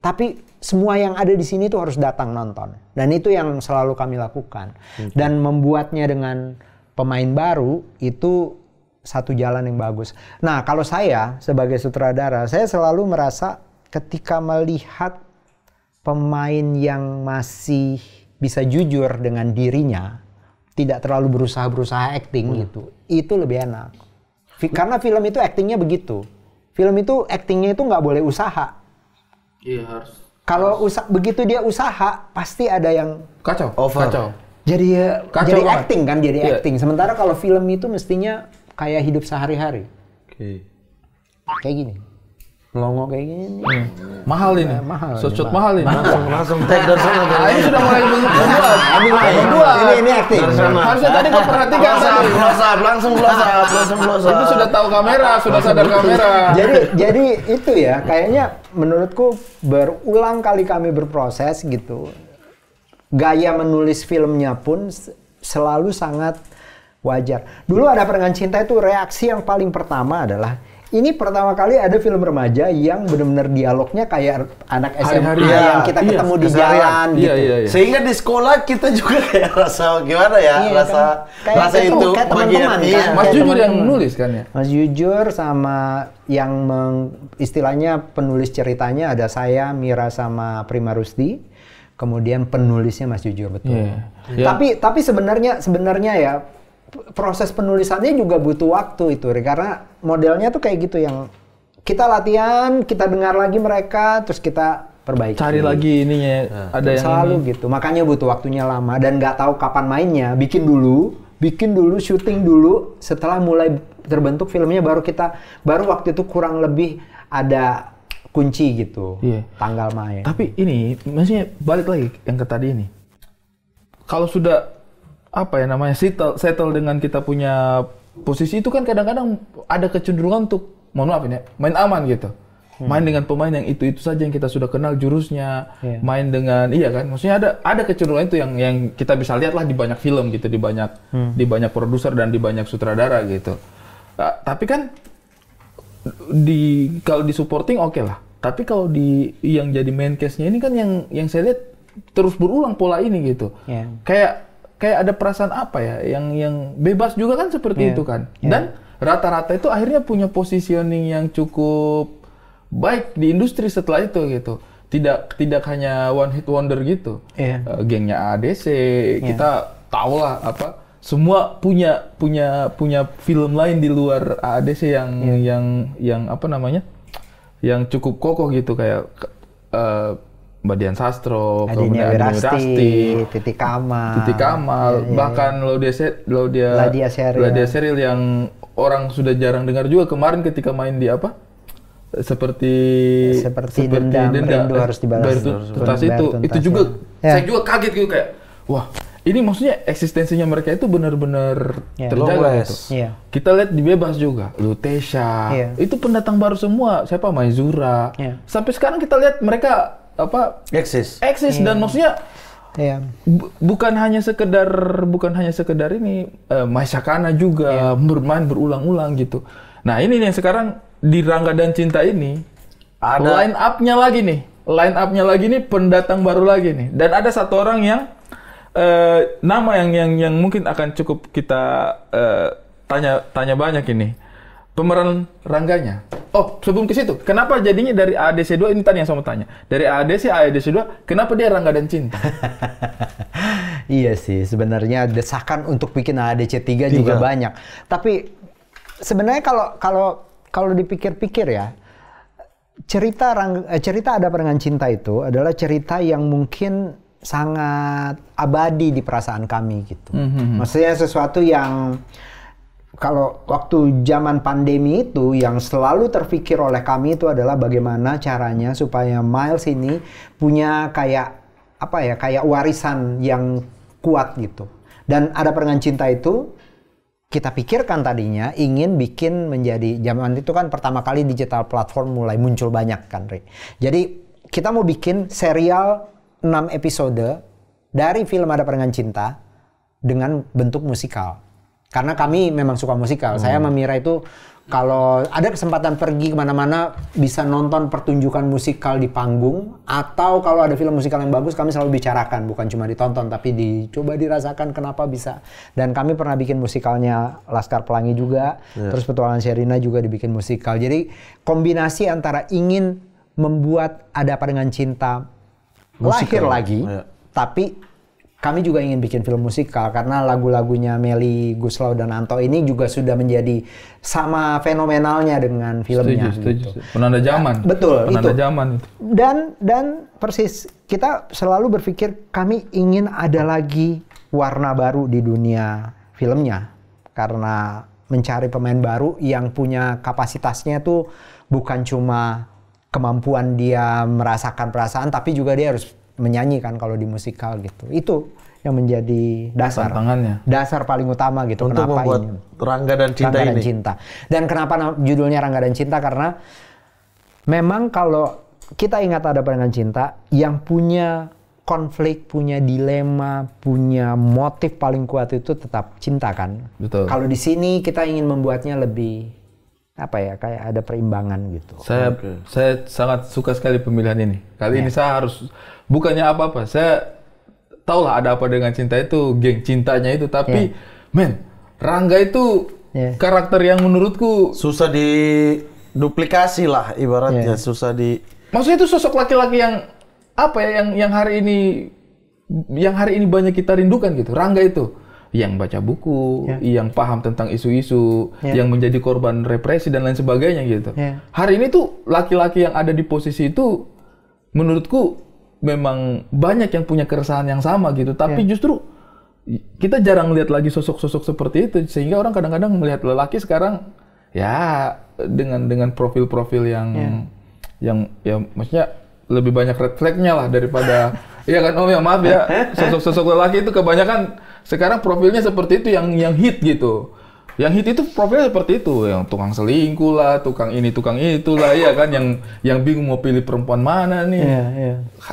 Speaker 1: tapi semua yang ada di sini tuh harus datang nonton. Dan itu yang selalu kami lakukan. Dan membuatnya dengan pemain baru itu satu jalan yang bagus. Nah, kalau saya sebagai sutradara, saya selalu merasa ketika melihat pemain yang masih bisa jujur dengan dirinya, tidak terlalu berusaha acting gitu, itu lebih enak. Karena film itu actingnya begitu. Film itu actingnya itu nggak boleh usaha.
Speaker 2: Iya harus.
Speaker 1: Kalau begitu dia usaha, pasti ada yang
Speaker 2: kacau. Jadi
Speaker 1: acting kan, jadi acting. Sementara kalau film itu mestinya kayak hidup sehari-hari. Kayak gini. melongo kayak gini.
Speaker 2: Mahal ini.
Speaker 1: Mahal.
Speaker 2: Shot mahal ini.
Speaker 3: Langsung take dari sana.
Speaker 2: Ini sudah mulai membuat.
Speaker 1: Ini acting.
Speaker 2: Harusnya tadi kau perhatikan tadi.
Speaker 3: Langsung close up.
Speaker 2: Itu sudah tahu kamera, sudah sadar kamera.
Speaker 1: Jadi itu ya, kayaknya menurutku berulang kali kami berproses gitu. Gaya menulis filmnya pun selalu sangat wajar. Dulu ada Perengan Cinta itu reaksi yang paling pertama adalah ini pertama kali ada film remaja yang benar-benar dialognya kayak anak SMA yang kita ketemu di jalan gitu.
Speaker 2: Iya.
Speaker 3: Sehingga di sekolah kita juga kayak rasa gimana ya, rasa itu
Speaker 1: kayak teman-teman kan.
Speaker 2: Mas Jujur yang menulis kan ya?
Speaker 1: Mas Jujur sama yang istilahnya penulis ceritanya ada saya, Mira sama Prima Rusdi. Kemudian penulisnya Mas Jujur, betul. Tapi sebenarnya ya proses penulisannya juga butuh waktu itu, karena modelnya tuh kayak gitu yang kita latihan, kita dengar lagi mereka, terus kita perbaiki.
Speaker 2: Cari lagi ininya, ada yang
Speaker 1: selalu ini. Gitu, makanya butuh waktunya lama dan nggak tahu kapan mainnya. Bikin dulu, syuting dulu, setelah mulai terbentuk filmnya baru waktu itu kurang lebih ada kunci gitu, tanggal main.
Speaker 2: Tapi ini, maksudnya balik lagi yang ke tadi ini. Kalau sudah settle dengan kita punya posisi itu kan kadang-kadang ada kecenderungan untuk, mohon maaf ini, main aman gitu. Main dengan pemain yang itu saja yang kita sudah kenal jurusnya, main dengan, kan, maksudnya ada kecenderungan itu yang kita bisa lihat lah di banyak film gitu, di banyak produser dan di banyak sutradara gitu. Tapi kan kalau di supporting oke lah. Tapi kalau di yang jadi main case-nya ini kan yang saya lihat terus berulang pola ini gitu. Kayak ada perasaan apa ya yang bebas juga kan seperti itu kan. Dan rata-rata itu akhirnya punya positioning yang cukup baik di industri setelah itu gitu. Tidak hanya one hit wonder gitu. Gengnya ADC, kita tahu lah semua punya film lain di luar ADC yang apa namanya? Yang cukup kokoh gitu kayak Mbak Dian Sastro,
Speaker 1: kemudian Adi Wirasti, Titi Kamal,
Speaker 2: bahkan Ladia Sheryl yang orang sudah jarang dengar juga kemarin ketika main di seperti
Speaker 1: Dendam Rindu Harus Dibalas
Speaker 2: tuntas itu juga saya juga kaget gitu kayak wah ini maksudnya eksistensinya mereka itu benar-benar terjaga gitu. Kita lihat di Bebas juga, Lutesha, itu pendatang baru semua, siapa Maizura. Sampai sekarang kita lihat mereka eksis dan maksudnya bukan hanya sekedar ini Maisakana juga bermain berulang-ulang gitu. Nah ini yang sekarang di Rangga dan Cinta ini ada line up-nya lagi nih pendatang baru lagi nih, dan ada satu orang yang nama yang mungkin akan cukup kita tanya banyak ini. Pemeran Rangganya. Oh, sebelum ke situ, kenapa jadinya dari ADC 2 ini tadi yang saya mau tanya. Dari ADC 2, kenapa dia Rangga dan Cinta?
Speaker 1: Iya sih, sebenarnya desakan untuk bikin ADC 3 juga banyak. Tapi sebenarnya kalau dipikir-pikir ya, cerita Ada Perengan Cinta itu adalah cerita yang mungkin sangat abadi di perasaan kami gitu. Maksudnya sesuatu yang kalau waktu zaman pandemi itu yang selalu terpikir oleh kami itu adalah bagaimana caranya supaya Miles ini punya kayak warisan yang kuat gitu. Dan Ada Perengan Cinta itu kita pikirkan tadinya ingin bikin menjadi, zaman itu kan pertama kali digital platform mulai muncul banyak kan, Ri. Jadi kita mau bikin serial 6 episode dari film Ada Perengan Cinta dengan bentuk musikal. Karena kami memang suka musikal. Saya sama Mira itu kalau ada kesempatan pergi kemana-mana bisa nonton pertunjukan musikal di panggung, atau kalau ada film musikal yang bagus kami selalu bicarakan, bukan cuma ditonton tapi dicoba dirasakan kenapa bisa. Dan kami pernah bikin musikalnya Laskar Pelangi juga, terus Petualangan Sherina juga dibikin musikal. Jadi kombinasi antara ingin membuat Ada Perengan Cinta lahir lagi, tapi kami juga ingin bikin film musikal karena lagu-lagunya Melly Guslau dan Anto ini juga sudah menjadi sama fenomenalnya dengan filmnya.
Speaker 2: Setuju. Penanda zaman.
Speaker 1: Betul.
Speaker 2: Penanda zaman itu.
Speaker 1: Dan persis kita selalu berpikir kami ingin ada lagi warna baru di dunia filmnya karena mencari pemain baru yang punya kapasitasnya tuh bukan cuma kemampuan dia merasakan perasaan, tapi juga dia harus menyanyikan kalau di musikal gitu. Itu yang menjadi dasar.
Speaker 2: Tantangannya.
Speaker 1: Dasar paling utama gitu.
Speaker 3: Untuk
Speaker 1: kenapa
Speaker 3: membuat
Speaker 1: ini?
Speaker 3: Rangga dan Cinta
Speaker 1: Rangga
Speaker 3: ini.
Speaker 1: dan Cinta. Dan kenapa judulnya Rangga dan Cinta? Karena memang kalau kita ingat Ada Apa Dengan Cinta, yang punya konflik, punya dilema, punya motif paling kuat itu tetap cinta kan.
Speaker 2: Betul.
Speaker 1: Kalau di sini kita ingin membuatnya lebih apa ya, kayak ada perimbangan gitu.
Speaker 2: Saya sangat suka sekali pemilihan ini. Kali ini saya harus, bukannya apa-apa, saya tahulah Ada Apa Dengan Cinta itu geng cintanya itu, tapi men, Rangga itu karakter yang menurutku
Speaker 3: susah diduplikasi lah ibaratnya, susah di.
Speaker 2: Maksudnya itu sosok laki-laki yang apa ya, yang hari ini banyak kita rindukan gitu. Rangga itu yang baca buku, yang paham tentang isu-isu, yang menjadi korban represi dan lain sebagainya gitu. Hari ini tuh laki-laki yang ada di posisi itu menurutku memang banyak yang punya keresahan yang sama gitu, tapi justru kita jarang lihat lagi sosok-sosok seperti itu, sehingga orang kadang-kadang melihat lelaki sekarang ya dengan profil-profil yang ya maksudnya lebih banyak red flag-nya lah daripada iya kan Om ya, maaf ya, sosok-sosok lelaki itu kebanyakan sekarang profilnya seperti itu, yang hit gitu. Yang hit itu profilnya seperti itu, yang tukang selingkuh lah, tukang ini, tukang itu lah, ya kan, yang bingung mau pilih perempuan mana nih.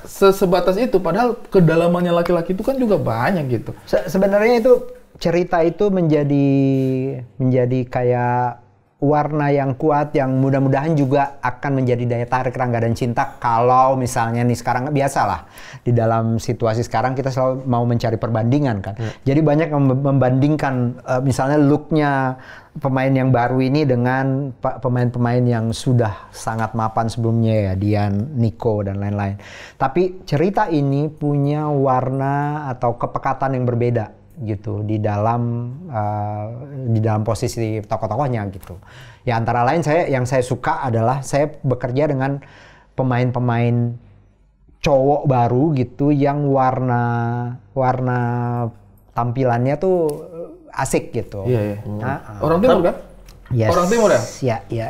Speaker 2: Sebatas itu, padahal kedalamannya laki-laki itu kan juga banyak gitu.
Speaker 1: Sebenarnya itu cerita itu menjadi kayak warna yang kuat yang mudah-mudahan juga akan menjadi daya tarik Rangga dan Cinta. Kalau misalnya nih sekarang biasalah di dalam situasi sekarang kita selalu mau mencari perbandingan kan. Jadi banyak yang membandingkan misalnya looknya pemain yang baru ini dengan pemain-pemain yang sudah sangat mapan sebelumnya ya, Dian, Nico dan lain-lain. Tapi cerita ini punya warna atau kepekatan yang berbeda gitu di dalam posisi tokoh-tokohnya gitu. Ya antara lain yang saya suka adalah saya bekerja dengan pemain-pemain cowok baru gitu yang warna tampilannya tuh asik gitu.
Speaker 2: Iya. Orang timur kan?
Speaker 1: Yes.
Speaker 2: Orang timur ya?
Speaker 1: Iya.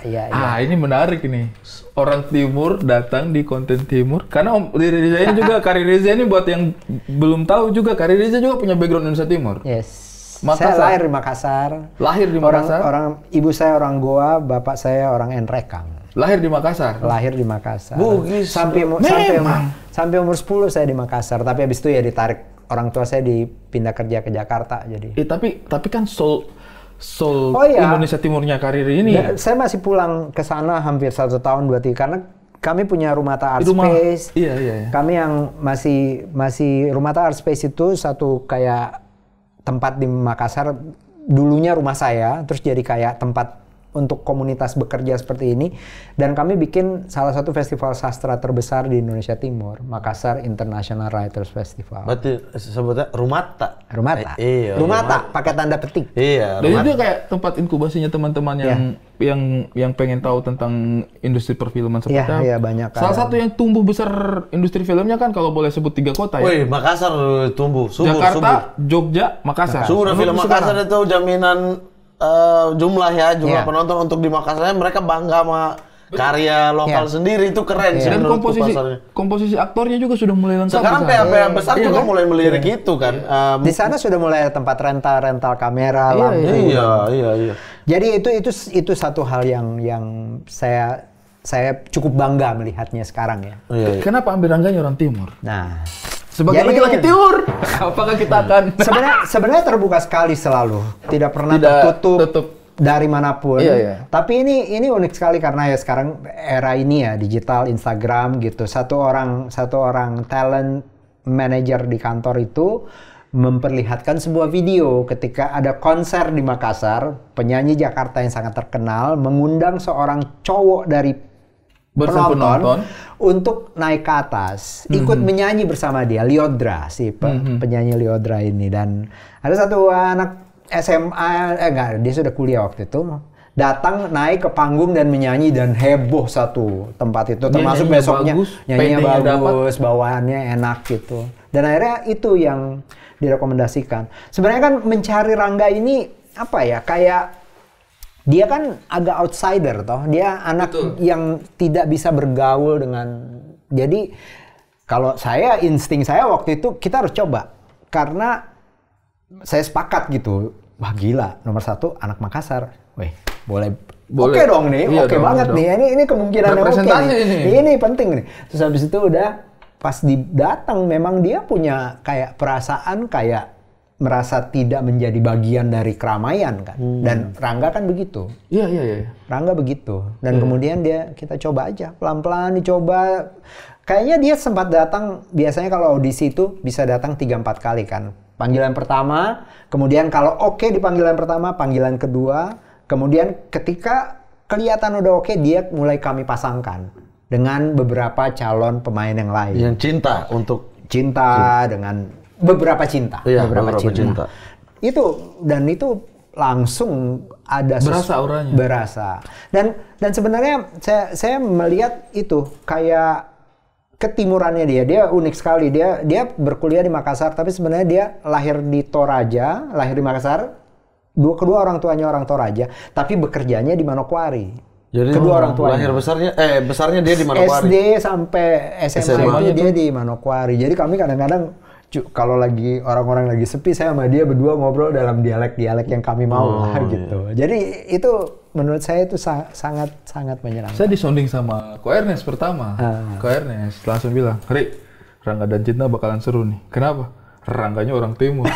Speaker 2: Ini menarik ini. Orang timur datang di konten timur. Karena Om Reza ini juga, Kari Reza ini buat yang belum tahu juga, Kari Reza juga punya background Indonesia Timur.
Speaker 1: Yes.
Speaker 2: Makassar.
Speaker 1: Saya lahir di Makassar.
Speaker 2: Lahir di Makassar?
Speaker 1: Ibu saya orang Goa, bapak saya orang Nrekang.
Speaker 2: Lahir di Makassar?
Speaker 1: Lahir di Makassar.
Speaker 3: Bugis.
Speaker 1: Sampai umur 10 saya di Makassar. Tapi habis itu ya ditarik orang tua saya dipindah kerja ke Jakarta. Jadi.
Speaker 2: Tapi kan Soul Indonesia Timurnya Karir ini.
Speaker 1: Ya, saya masih pulang ke sana hampir 1 tahun 2 tahun karena kami punya Rumata Art Space.
Speaker 2: Iya.
Speaker 1: Kami yang masih Rumata Art Space itu satu kayak tempat di Makassar, dulunya rumah saya, terus jadi kayak tempat untuk komunitas bekerja seperti ini, dan kami bikin salah satu festival sastra terbesar di Indonesia Timur, Makassar International Writers Festival.
Speaker 3: Berarti sebutnya Rumata.
Speaker 1: Iya. Rumata pakai tanda petik.
Speaker 3: Iya.
Speaker 2: Dan itu kayak tempat inkubasinya teman-teman yang pengen tahu tentang industri perfilman seperti apa.
Speaker 1: Iya, banyak.
Speaker 2: Salah satu yang tumbuh besar industri filmnya kan kalau boleh sebut 3 kota ya.
Speaker 3: Wih, Makassar tumbuh.
Speaker 2: Jakarta, Jogja, Makassar.
Speaker 3: Sudah film Makassar itu jaminan jumlah penonton untuk di Makassar, mereka bangga sama karya lokal sendiri, itu keren sih.
Speaker 2: Dan komposisi aktornya juga sudah mulai lengkap.
Speaker 3: Sekarang PH besar juga mulai melirik itu kan.
Speaker 1: Di sana sudah mulai ada tempat rental kamera, lampu.
Speaker 3: Iya.
Speaker 1: Jadi itu satu hal yang saya cukup bangga melihatnya sekarang ya.
Speaker 2: Kenapa ambil Rangganya orang Timur?
Speaker 1: Nah,
Speaker 2: sebagai laki-laki timur, apakah kita akan
Speaker 1: sebenarnya terbuka sekali selalu, tidak pernah tertutup dari manapun.
Speaker 2: Iya.
Speaker 1: Tapi ini unik sekali karena ya sekarang era ini ya digital, Instagram gitu. Satu orang talent manager di kantor itu memperlihatkan sebuah video ketika ada konser di Makassar, penyanyi Jakarta yang sangat terkenal mengundang seorang cowok dari penonton untuk naik ke atas, ikut menyanyi bersama dia, Lyodra, penyanyi Lyodra ini. Dan ada satu anak SMA, dia sudah kuliah waktu itu, datang naik ke panggung dan menyanyi dan heboh satu tempat itu, termasuk besoknya nyanyinya bagus, bawaannya enak gitu. Dan akhirnya itu yang direkomendasikan. Sebenarnya kan mencari Rangga ini apa ya, kayak dia kan agak outsider toh. Dia anak yang tidak bisa bergaul dengan. Jadi kalau insting saya waktu itu kita harus coba karena saya sepakat gitu. Wah gila, nomor 1 anak Makassar. Weh, boleh. Oke dong nih, iya oke banget dong. Nih. Ini kemungkinan yang oke nih. Ini penting nih. Terus habis itu udah pas datang memang dia punya kayak perasaan kayak merasa tidak menjadi bagian dari keramaian kan. Dan Rangga kan begitu.
Speaker 2: Iya.
Speaker 1: Rangga begitu. Dan kemudian kita coba aja pelan-pelan dicoba. Kayaknya dia sempat datang, biasanya kalau audisi itu bisa datang 3-4 kali kan. Panggilan pertama, kemudian kalau oke di panggilan pertama, panggilan kedua, kemudian ketika kelihatan udah oke, dia mulai kami pasangkan dengan beberapa calon pemain yang lain.
Speaker 3: Yang cinta untuk
Speaker 1: dengan beberapa cinta.
Speaker 3: Iya, beberapa cinta.
Speaker 1: Itu langsung ada
Speaker 2: berasa auranya.
Speaker 1: Berasa. Dan sebenarnya saya melihat itu kayak ketimurannya dia unik sekali. Dia berkuliah di Makassar, tapi sebenarnya dia lahir di Toraja, lahir di Makassar. Kedua orang tuanya orang Toraja, tapi bekerjanya di Manokwari.
Speaker 3: Jadi
Speaker 1: kedua orang tuanya.
Speaker 3: Lahir besarnya dia di Manokwari.
Speaker 1: SD sampai SMA itu dia di Manokwari. Jadi kami kadang-kadang kalau lagi orang-orang lagi sepi, saya sama dia berdua ngobrol dalam dialek-dialek yang kami mau gitu. Jadi itu menurut saya itu sangat menyenangkan.
Speaker 2: Saya disonding sama Ko Ernest pertama. Ko Ernest langsung bilang, "Rik, Rangga dan Cinta bakalan seru nih." Kenapa? Rangganya orang timur.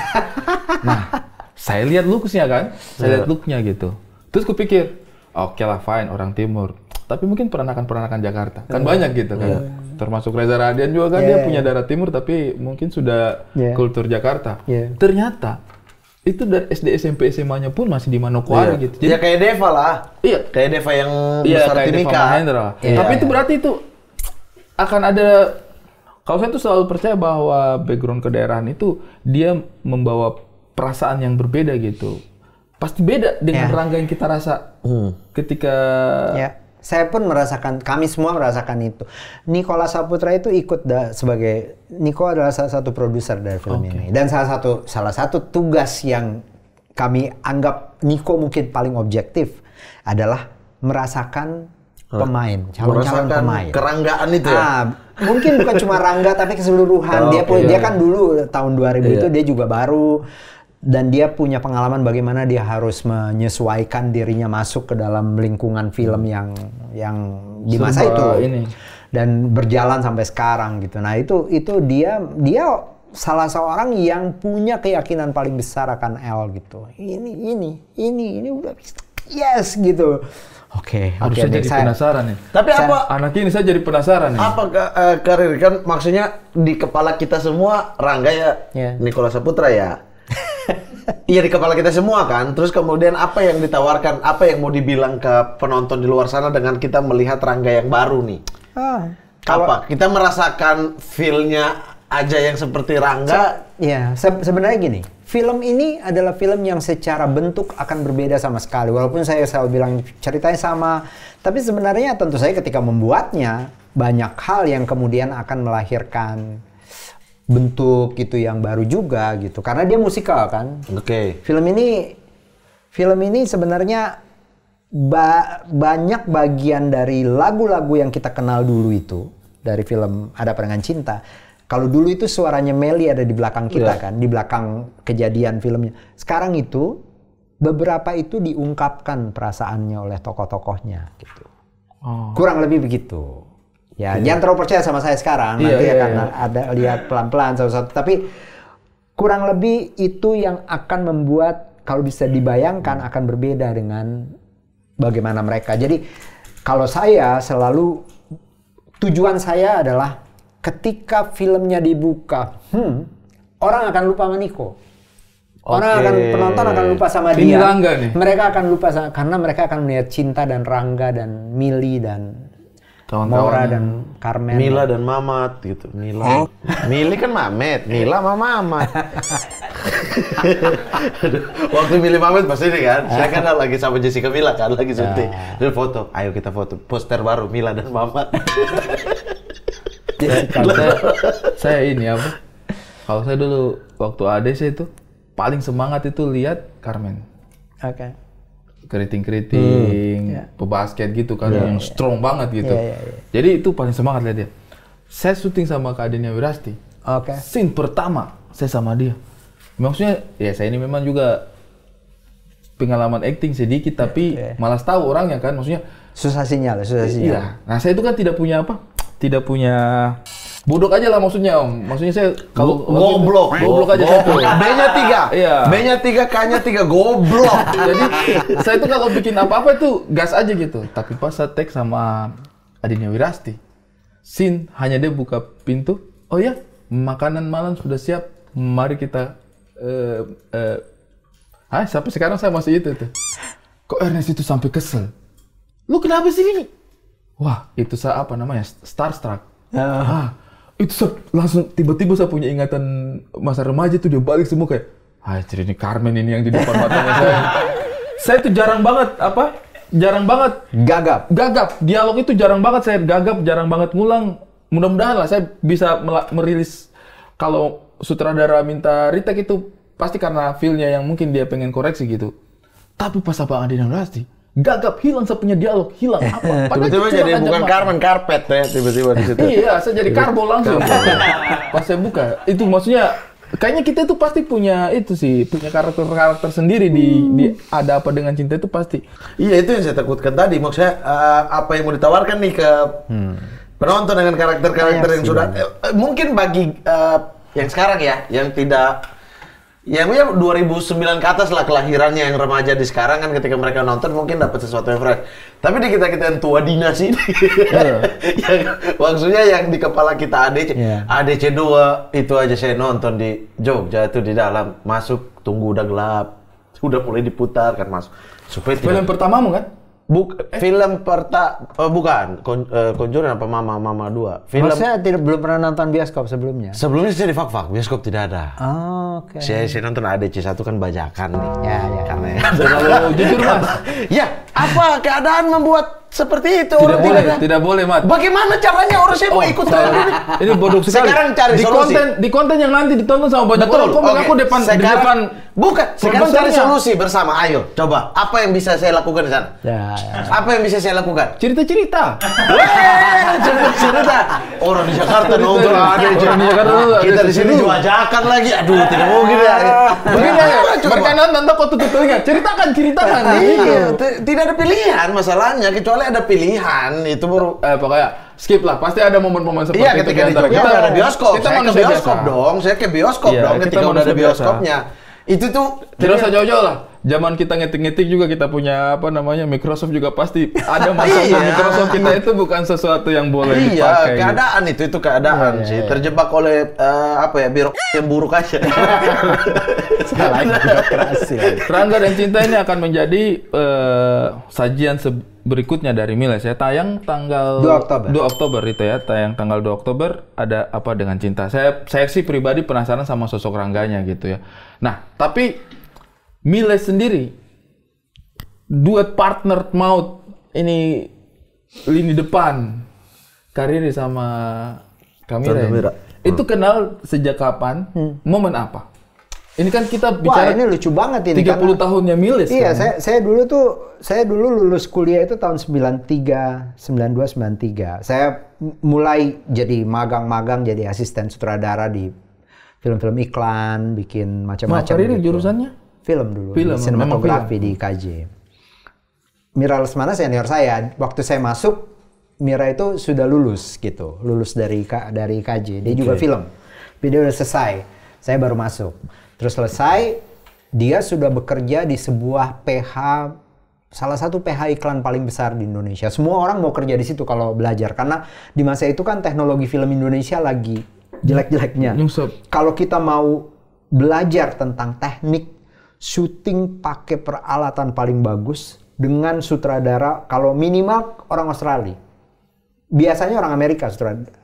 Speaker 2: Nah, saya lihat look-nya kan, saya lihat look-nya gitu. Terus kupikir, oke lah fine orang timur. Tapi mungkin peranakan Jakarta. Kan banyak gitu kan. Termasuk Reza Radian juga kan dia punya darah timur tapi mungkin sudah kultur Jakarta. Ternyata itu dari SD SMP SMA-nya pun masih di Manokwari gitu.
Speaker 3: Jadi, ya kayak Deva lah.
Speaker 2: Iya,
Speaker 3: kayak Deva yang besar Timika.
Speaker 2: Tapi itu berarti itu akan ada, kalau saya tuh selalu percaya bahwa background kedaerahan itu dia membawa perasaan yang berbeda gitu. Pasti beda dengan Rangga yang kita rasa ketika
Speaker 1: saya pun merasakan, kami semua merasakan itu. Nicholas Saputra itu ikut sebagai, Niko adalah salah satu produser dari film ini. Dan salah satu tugas yang kami anggap Niko mungkin paling objektif adalah merasakan pemain, calon-calon pemain.
Speaker 3: Keranggaan itu ya?
Speaker 1: Mungkin bukan cuma Rangga tapi keseluruhan. Dia kan dulu tahun 2000 itu dia juga baru. Dan dia punya pengalaman bagaimana dia harus menyesuaikan dirinya masuk ke dalam lingkungan film yang di masa itu dan berjalan sampai sekarang gitu. Nah itu dia salah seorang yang punya keyakinan paling besar akan El gitu. Ini udah bisa. Yes gitu. Oke,
Speaker 2: saya jadi penasaran nih.
Speaker 3: Tapi
Speaker 2: anak ini saya jadi penasaran nih.
Speaker 3: Apa karir kan maksudnya di kepala kita semua Rangga ya, Nicholas Saputra ya. Iya di kepala kita semua kan. Terus kemudian apa yang ditawarkan, apa yang mau dibilang ke penonton di luar sana dengan kita melihat Rangga yang baru nih? Apa? Kita merasakan feel-nya aja yang seperti Rangga?
Speaker 1: Sebenarnya gini. Film ini adalah film yang secara bentuk akan berbeda sama sekali. Walaupun saya selalu bilang ceritanya sama, tapi sebenarnya tentu saja ketika membuatnya banyak hal yang kemudian akan melahirkan bentuk gitu yang baru juga gitu. Karena dia musikal kan. Film ini sebenarnya banyak bagian dari lagu-lagu yang kita kenal dulu itu dari film Ada Pandangan Cinta. Kalau dulu itu suaranya Melly ada di belakang kita kan, di belakang kejadian filmnya. Sekarang itu beberapa itu diungkapkan perasaannya oleh tokoh-tokohnya gitu. Kurang lebih begitu. Ya, jangan terlalu percaya sama saya sekarang. Nanti akan ada lihat pelan-pelan satu-satu. Tapi kurang lebih itu yang akan membuat kalau bisa dibayangkan akan berbeda dengan bagaimana mereka. Jadi kalau saya selalu tujuan saya adalah ketika filmnya dibuka, orang akan lupa sama Niko. Penonton akan lupa sama dia. Mereka akan lupa karena mereka akan melihat Cinta dan Rangga dan Mili dan Maura dan Carmen.
Speaker 3: Mila dan Mamat gitu. Mili kan Mamet, Mila sama Mamat. Waktu Mili Mamet pas ini kan, saya kan lagi sama Jessica Mila kan, lagi syuting. Dia foto, ayo kita foto. Poster baru Mila dan Mamat.
Speaker 2: Saya ini apa? Kalau saya dulu waktu ADC itu paling semangat itu lihat Carmen. keriting-keriting, pebasket gitu kan, yang strong banget gitu. Jadi itu paling semangat lihat dia. Saya syuting sama Kak Denia Wirasti. Scene pertama saya sama dia. Maksudnya ya saya ini memang juga pengalaman acting sedikit, tapi malas tahu orangnya kan, maksudnya
Speaker 1: susah sinyal.
Speaker 2: Iya. Nah saya itu kan tidak punya bodoh aja lah maksudnya Om. Maksudnya saya kalau
Speaker 3: goblok
Speaker 2: aja satu.
Speaker 3: B-nya 3.
Speaker 2: Iya.
Speaker 3: B-nya 3, K-nya 3, goblok.
Speaker 2: Jadi saya itu kalau bikin apa-apa itu gas aja gitu. Tapi pas saya tag sama Aditya Wirasti, scene hanya dia buka pintu. Oh ya, makanan malam sudah siap. Mari kita sampai sekarang saya masih itu tuh. Kok Ernest itu sampai kesel? Lu kenapa sih ini? Wah, itu saya apa namanya? Starstruck. Itu langsung tiba-tiba saya punya ingatan masa remaja tuh, dia balik semua kayak, ini Carmen ini yang di depan matanya saya. Saya tuh jarang banget gagap. Dialog itu jarang banget saya gagap, jarang banget ngulang. Mudah-mudahan lah saya bisa merilis. Kalau sutradara minta retake itu pasti karena feel-nya yang mungkin dia pengen koreksi gitu. Tapi pas Abang Aditya Wirasti gagap, hilang saya punya dialog, hilang apa?
Speaker 3: Tiba-tiba jadi bukan Carmen, karpet ya tiba-tiba di situ.
Speaker 2: Iya, saya jadi karbo langsung. Pas saya buka, itu maksudnya kayaknya kita itu pasti punya karakter sendiri di Ada Apa Dengan Cinta itu pasti.
Speaker 3: Iya, itu yang saya takutkan tadi. Maksudnya apa yang mau ditawarkan nih ke penonton dengan karakter-karakter yang sudah mungkin bagi yang sekarang ya, yang tidak. Ya, 2009 ke atas lah kelahirannya, yang remaja di sekarang kan ketika mereka nonton mungkin dapat sesuatu yang fresh. Tapi di kita yang tua dinas ini, maksudnya yang di kepala kita ADC 2 itu aja saya nonton di Jogja itu di dalam masuk tunggu udah gelap, udah mulai diputar kan masuk.
Speaker 2: Film pertamamu kan?
Speaker 3: Film bukan Conjuring apa Mama 2.
Speaker 1: Film saya belum pernah nonton bioskop sebelumnya.
Speaker 3: Sebelumnya saya di Fak-Fak, bioskop tidak ada.
Speaker 1: Oke.
Speaker 3: Saya nonton ADC 1 kan bajakan nih.
Speaker 1: Ya.
Speaker 3: Karena
Speaker 2: jujur Mas.
Speaker 3: Ya, apa keadaan membuat seperti itu?
Speaker 2: Tidak boleh, Mat.
Speaker 3: Bagaimana caranya orang saya mau ikut
Speaker 2: ini bodoh sekali.
Speaker 3: Sekarang cari solusi.
Speaker 2: Di konten yang nanti ditonton sama banyak orang, kok mengaku di depan.
Speaker 3: Bukan, sekarang cari solusi bersama. Ayo, coba. Apa yang bisa saya lakukan di sana? Apa yang bisa saya lakukan?
Speaker 2: Cerita-cerita.
Speaker 3: Cerita. Orang di Jakarta nonton ADC. Kita di sini diwajakan lagi. Aduh, tidak mungkin ya.
Speaker 2: Begini aja. Mereka nonton kok tutup telinga. Ceritakan.
Speaker 3: Iya, tidak ada pilihan masalahnya, kecuali ada pilihan itu baru
Speaker 2: pokoknya skip lah, pasti ada momen-momen seperti itu.
Speaker 3: Iya, ketika di Jogja ada bioskop. Saya ke bioskop dong, ketika udah ada bioskopnya. Itu tuh
Speaker 2: tidak usah jauh-jauh lah. Zaman kita ngetik-ngetik juga kita punya Microsoft juga pasti ada masalah. Microsoft kita itu bukan sesuatu yang boleh dipakai.
Speaker 3: Iya, keadaan itu keadaan sih. Terjebak oleh birokrasi yang buruk aja.
Speaker 2: Salah birokrasi. Rangga dan Cinta ini akan menjadi sajian berikutnya dari Miles ya. Tayang tanggal 2 Oktober itu ya. Tayang tanggal 2 Oktober Ada Apa Dengan Cinta. Saya sih pribadi penasaran sama sosok Rangganya gitu ya. Nah, tapi Miles sendiri duet partner maut ini lini depan karirnya sama Kamira. Itu kenal sejak kapan? Momen apa? Ini kan kita bicara.
Speaker 1: Wah, ini lucu banget ini.
Speaker 2: 30 tahunnya Miles.
Speaker 1: Iya, kan? saya dulu lulus kuliah itu tahun 92, 93. Saya mulai jadi magang jadi asisten sutradara di film-film iklan, bikin macam-macam.
Speaker 2: Karir jurusannya?
Speaker 1: Film dulu. Sinematografi di KJ. Mira Lesmana senior saya. Waktu saya masuk, Mira itu sudah lulus gitu, lulus dari KJ. Dia juga film. Video udah selesai. Saya baru masuk. Terus selesai, dia sudah bekerja di sebuah salah satu PH iklan paling besar di Indonesia. Semua orang mau kerja di situ kalau belajar, karena di masa itu kan teknologi film Indonesia lagi jelek-jeleknya. Kalau kita mau belajar tentang teknik syuting pakai peralatan paling bagus dengan sutradara, kalau minimal orang Australia, biasanya orang Amerika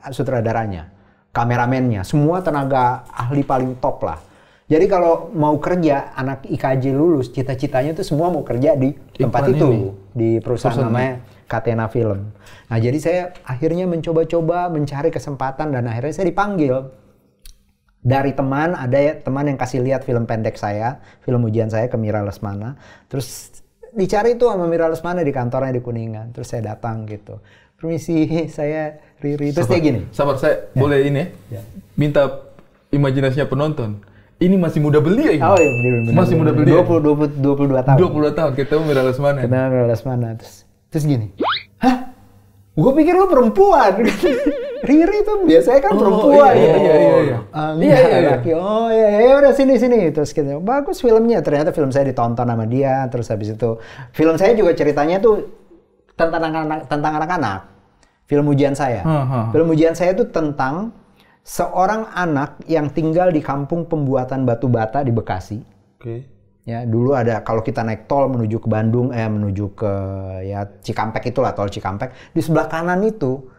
Speaker 1: sutradaranya, kameramennya, semua tenaga ahli paling top lah. Jadi kalau mau kerja, anak IKJ lulus, cita-citanya tuh semua mau kerja di tempat itu, di perusahaan namanya Catena Film. Nah, jadi saya akhirnya mencoba-coba mencari kesempatan dan akhirnya saya dipanggil dari teman. Ada teman yang kasih lihat film pendek saya, film ujian saya ke Mira Lesmana. Terus dicari tuh sama Mira Lesmana di kantornya di Kuningan. Terus saya datang gitu. Permisi, saya Riri. Terus dia gini.
Speaker 2: Sabar, saya boleh ini ya? Minta imajinasinya penonton. Ini masih muda belia ini.
Speaker 1: Oh iya, bener.
Speaker 2: Masih muda belia.
Speaker 1: 22 tahun.
Speaker 2: 22 tahun, ketemu Mira Lesmana.
Speaker 1: Ketemu Mira Lesmana. Terus gini. Hah? Gue pikir lu perempuan. Riri tuh biasanya kan perempuan.
Speaker 2: Iya.
Speaker 1: Oh iya, udah sini. Terus gitu. Bagus filmnya. Ternyata film saya ditonton sama dia. Terus habis itu film saya juga ceritanya tuh tentang anak-anak. Film ujian saya. Film ujian saya tuh tentang seorang anak yang tinggal di kampung pembuatan batu bata di Bekasi.
Speaker 3: Oke.
Speaker 1: Ya, dulu ada kalau kita naik tol menuju ke Bandung, menuju ke ya Cikampek itulah, tol Cikampek. Di sebelah kanan itu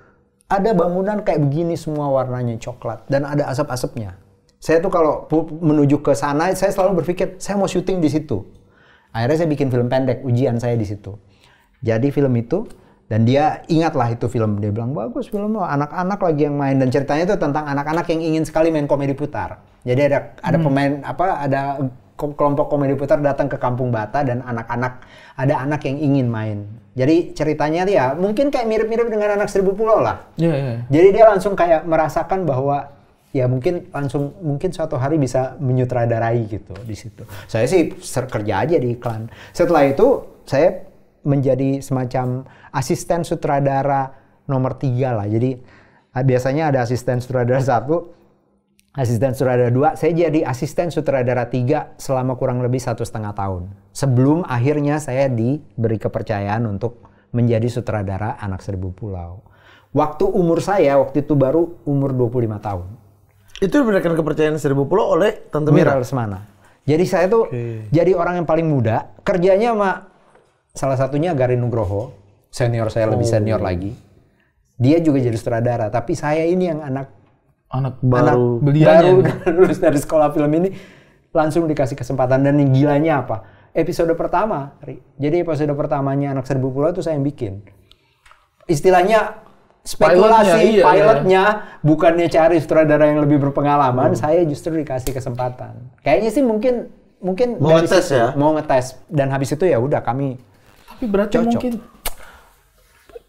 Speaker 1: ada bangunan kayak begini semua warnanya coklat dan ada asap-asapnya. Saya tuh kalau menuju ke sana, saya selalu berpikir saya mau syuting di situ. Akhirnya saya bikin film pendek, ujian saya di situ. Jadi film itu, dan dia ingatlah itu film, dia bilang bagus film lo, anak-anak lagi yang main, dan ceritanya itu tentang anak-anak yang ingin sekali main komedi putar. Jadi ada pemain ada kelompok komedi putar datang ke Kampung Bata dan ada anak yang ingin main. Jadi ceritanya dia mungkin kayak mirip-mirip dengan Anak Seribu Pulau lah.
Speaker 2: Yeah.
Speaker 1: Jadi dia langsung kayak merasakan bahwa ya mungkin suatu hari bisa menyutradarai gitu di situ. Saya sih kerja aja di iklan. Setelah itu saya menjadi semacam asisten sutradara nomor 3 lah. Jadi biasanya ada asisten sutradara 1. Asisten sutradara 2, saya jadi asisten sutradara 3 selama kurang lebih 1,5 tahun. Sebelum akhirnya saya diberi kepercayaan untuk menjadi sutradara Anak Seribu Pulau. Waktu itu baru umur 25 tahun.
Speaker 3: Itu diberikan kepercayaan Seribu Pulau oleh Tante Mira
Speaker 1: Lesmana. Jadi saya tuh jadi orang yang paling muda, kerjanya sama salah satunya Garin Nugroho, senior saya lebih senior lagi. Dia juga jadi sutradara, tapi saya ini yang anak baru lulus dari sekolah film ini langsung dikasih kesempatan. Dan yang gilanya apa? Episode pertama, jadi episode pertamanya Anak Seribu Pulau itu saya yang bikin. Istilahnya spekulasi pilotnya bukannya cari sutradara yang lebih berpengalaman, saya justru dikasih kesempatan. Kayaknya sih mungkin
Speaker 3: mau ngetes ya?
Speaker 1: Mau ngetes, dan habis itu ya udah kami.
Speaker 2: Tapi berarti
Speaker 1: cocok.
Speaker 2: Mungkin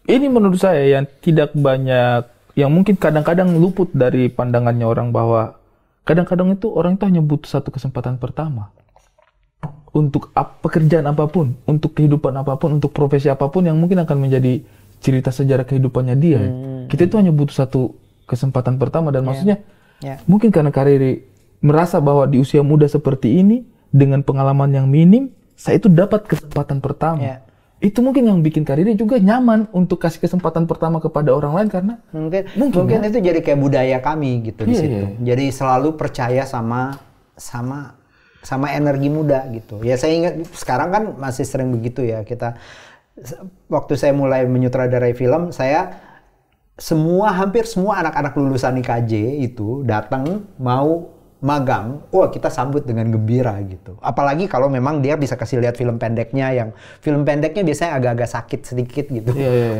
Speaker 2: ini menurut saya yang tidak banyak, yang mungkin kadang-kadang luput dari pandangannya orang, bahwa kadang-kadang itu orang itu hanya butuh satu kesempatan pertama. Untuk pekerjaan apapun, untuk kehidupan apapun, untuk profesi apapun yang mungkin akan menjadi cerita sejarah kehidupannya dia. Kita itu hanya butuh satu kesempatan pertama, dan maksudnya mungkin karena Riri merasa bahwa di usia muda seperti ini, dengan pengalaman yang minim, saya itu dapat kesempatan pertama. Itu mungkin yang bikin Riri juga nyaman untuk kasih kesempatan pertama kepada orang lain, karena
Speaker 1: mungkin itu jadi kayak budaya kami gitu di situ. Jadi selalu percaya sama energi muda gitu. Ya saya ingat sekarang kan masih sering begitu ya kita. Waktu saya mulai menyutradarai film, hampir semua anak-anak lulusan IKJ itu datang mau magang, kita sambut dengan gembira gitu. Apalagi kalau memang dia bisa kasih lihat film pendeknya, yang film pendeknya biasanya agak-agak sakit sedikit gitu.